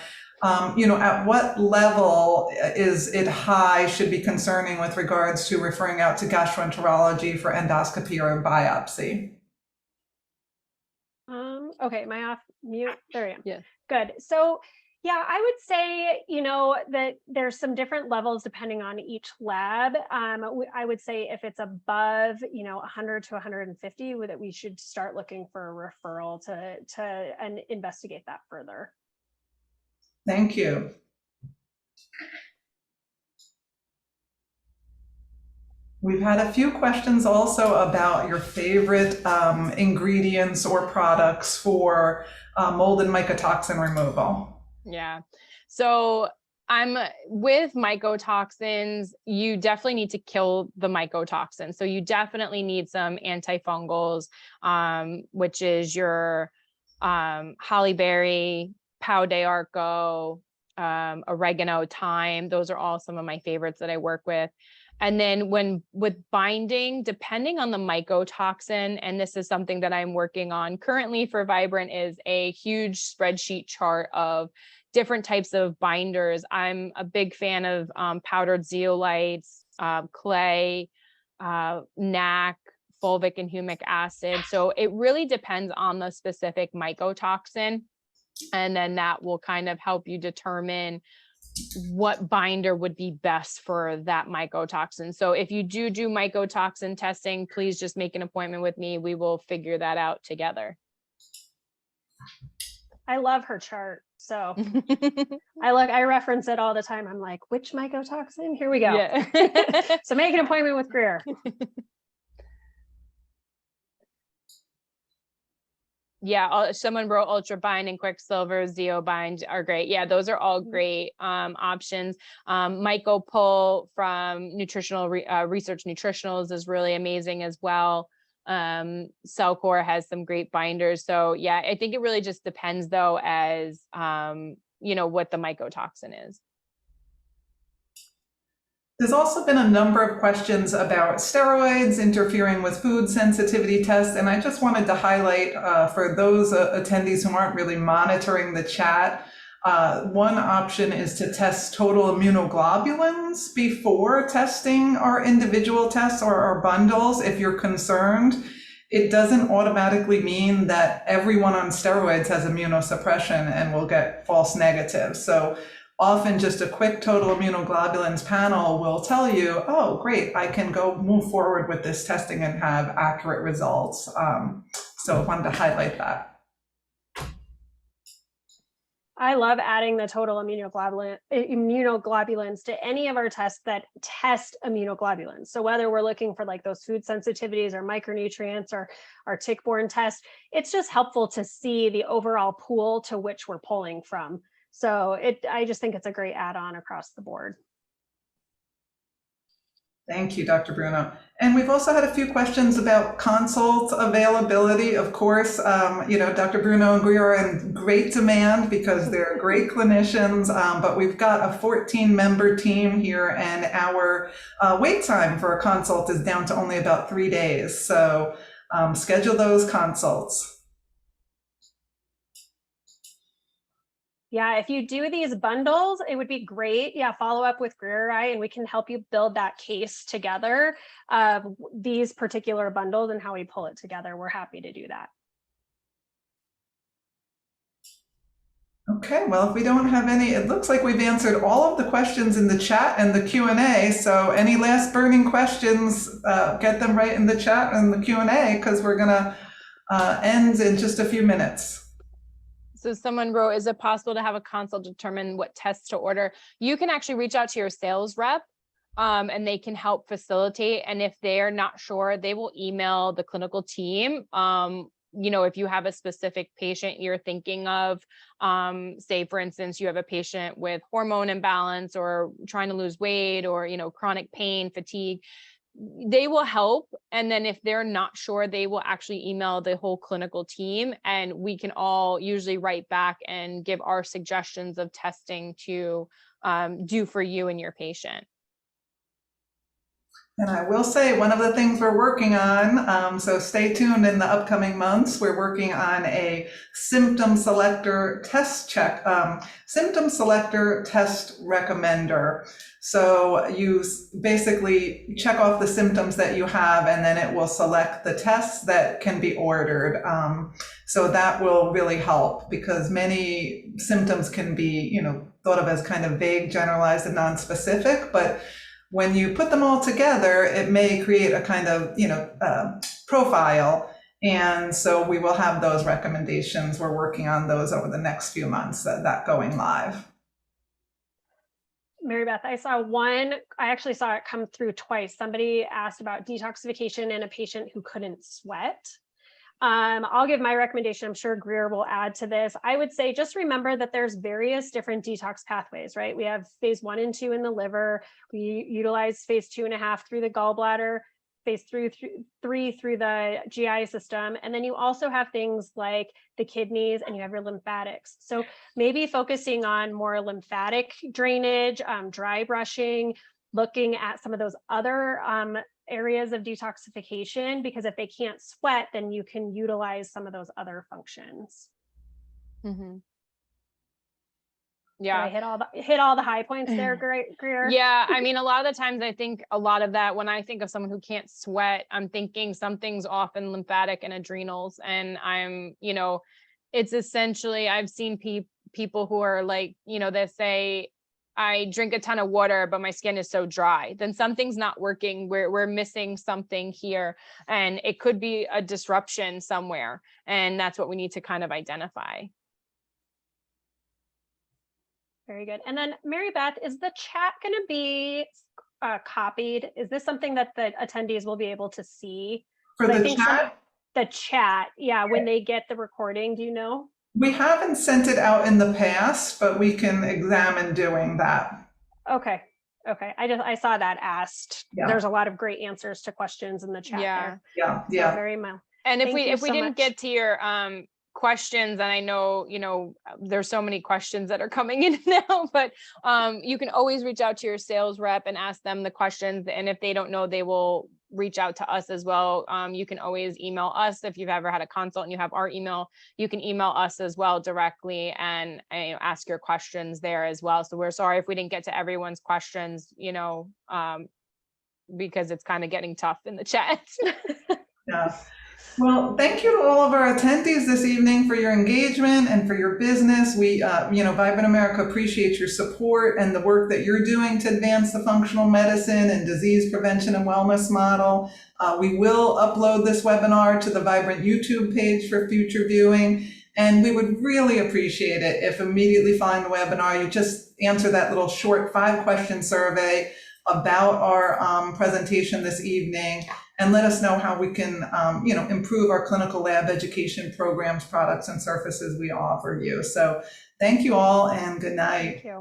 You know, at what level is it high should be concerning with regards to referring out to gastroenterology for endoscopy or biopsy? Okay, am I off mute? There I am. Yeah. Good. So yeah, I would say, you know, that there's some different levels depending on each lab. I would say if it's above, you know, 100 to 150, that we should start looking for a referral to and investigate that further. Thank you. We've had a few questions also about your favorite ingredients or products for mold and mycotoxin removal. Yeah. So I'm with mycotoxins, you definitely need to kill the mycotoxin. So you definitely need some antifungals, which is your holly berry, pau de arco, oregano, thyme. Those are all some of my favorites that I work with. And then with binding, depending on the mycotoxin, and this is something that I'm working on currently for Vibrant, is a huge spreadsheet chart of different types of binders. I'm a big fan of powdered zeolites, clay, NAC, fulvic and humic acid. So it really depends on the specific mycotoxin. And then that will kind of help you determine what binder would be best for that mycotoxin. So if you do mycotoxin testing, please just make an appointment with me. We will figure that out together. I love her chart. So I reference it all the time. I'm like, which mycotoxin? Here we go. Yeah. So make an appointment with Greer. Yeah, someone wrote Ultrabind and Quicksilver, Zeobind are great. Yeah, those are all great options. Mycopull from Nutritional Research Nutritionals is really amazing as well. Cellcore has some great binders. So yeah, I think it really just depends though, as you know, what the mycotoxin is. There's also been a number of questions about steroids interfering with food sensitivity tests, and I just wanted to highlight for those attendees who aren't really monitoring the chat, one option is to test total immunoglobulins before testing our individual tests or our bundles if you're concerned. It doesn't automatically mean that everyone on steroids has immunosuppression and will get false negatives. So often just a quick total immunoglobulins panel will tell you, oh, great, I can go move forward with this testing and have accurate results. So I wanted to highlight that. I love adding the total immunoglobulins to any of our tests that test immunoglobulins. So whether we're looking for like those food sensitivities or micronutrients or our tick-borne test, it's just helpful to see the overall pool to which we're pulling from. So I just think it's a great add-on across the board. Thank you, Dr. Bruno. And we've also had a few questions about consult availability. Of course, Dr. Bruno and Greer are in great demand because they're great clinicians, but we've got a 14-member team here, and our wait time for a consult is down to only about 3 days. So schedule those consults. Yeah, if you do these bundles, it would be great. Yeah, follow up with Greer and we can help you build that case together of these particular bundles and how we pull it together. We're happy to do that. Okay, well, if we don't have any, it looks like we've answered all of the questions in the chat and the Q&A. So any last burning questions, get them right in the chat and the Q&A, because we're going to end in just a few minutes. So someone wrote, is it possible to have a consult determine what tests to order? You can actually reach out to your sales rep and they can help facilitate. And if they're not sure, they will email the clinical team. If you have a specific patient you're thinking of, say, for instance, you have a patient with hormone imbalance or trying to lose weight or, chronic pain, fatigue, they will help. And then if they're not sure, they will actually email the whole clinical team, and we can all usually write back and give our suggestions of testing to do for you and your patient. And I will say, one of the things we're working on, so stay tuned in the upcoming months, we're working on a symptom selector test symptom selector test recommender. So you basically check off the symptoms that you have, and then it will select the tests that can be ordered. So that will really help, because many symptoms can be, thought of as kind of vague, generalized, and non-specific, but when you put them all together, it may create a kind of, profile. And so we will have those recommendations. We're working on those over the next few months, that going live. Mary Beth, I actually saw it come through twice. Somebody asked about detoxification in a patient who couldn't sweat. I'll give my recommendation. I'm sure Greer will add to this. I would say just remember that there's various different detox pathways, right? We have phase 1 and 2 in the liver. We utilize phase 2.5 through the gallbladder, phase 3 through the GI system. And then you also have things like the kidneys, and you have your lymphatics. So maybe focusing on more lymphatic drainage, dry brushing, looking at some of those other areas of detoxification, because if they can't sweat, then you can utilize some of those other functions. Mm-hmm. Yeah. Did I hit all the high points there, Greer? Yeah. I mean, a lot of the times I think a lot of that, when I think of someone who can't sweat, I'm thinking something's off in lymphatic and adrenals. And it's essentially, I've seen people who are like, they say, I drink a ton of water, but my skin is so dry, then something's not working. We're missing something here, and it could be a disruption somewhere. And that's what we need to kind of identify. Very good. And then Mary Beth, is the chat going to be copied? Is this something that the attendees will be able to see? For the chat? The chat, yeah, when they get the recording, do you know? We haven't sent it out in the past, but we can examine doing that. Okay. I saw that asked. Yeah. There's a lot of great answers to questions in the chat. Yeah. There. Yeah. So very well. And if we didn't get to your questions, and I know, there's so many questions that are coming in now, but you can always reach out to your sales rep and ask them the questions. And if they don't know, they will reach out to us as well. You can always email us. If you've ever had a consult and you have our email, you can email us as well directly and ask your questions there as well. So we're sorry if we didn't get to everyone's questions, because it's kind of getting tough in the chat. Yeah. Well, thank you to all of our attendees this evening for your engagement and for your business. We, Vibrant America appreciates your support and the work that you're doing to advance the functional medicine and disease prevention and wellness model. We will upload this webinar to the Vibrant YouTube page for future viewing. And we would really appreciate it if immediately following the webinar, you just answer that little short 5-question survey about our presentation this evening, and let us know how we can improve our clinical lab education programs, products, and services we offer you. So thank you all, and good night. Thank you.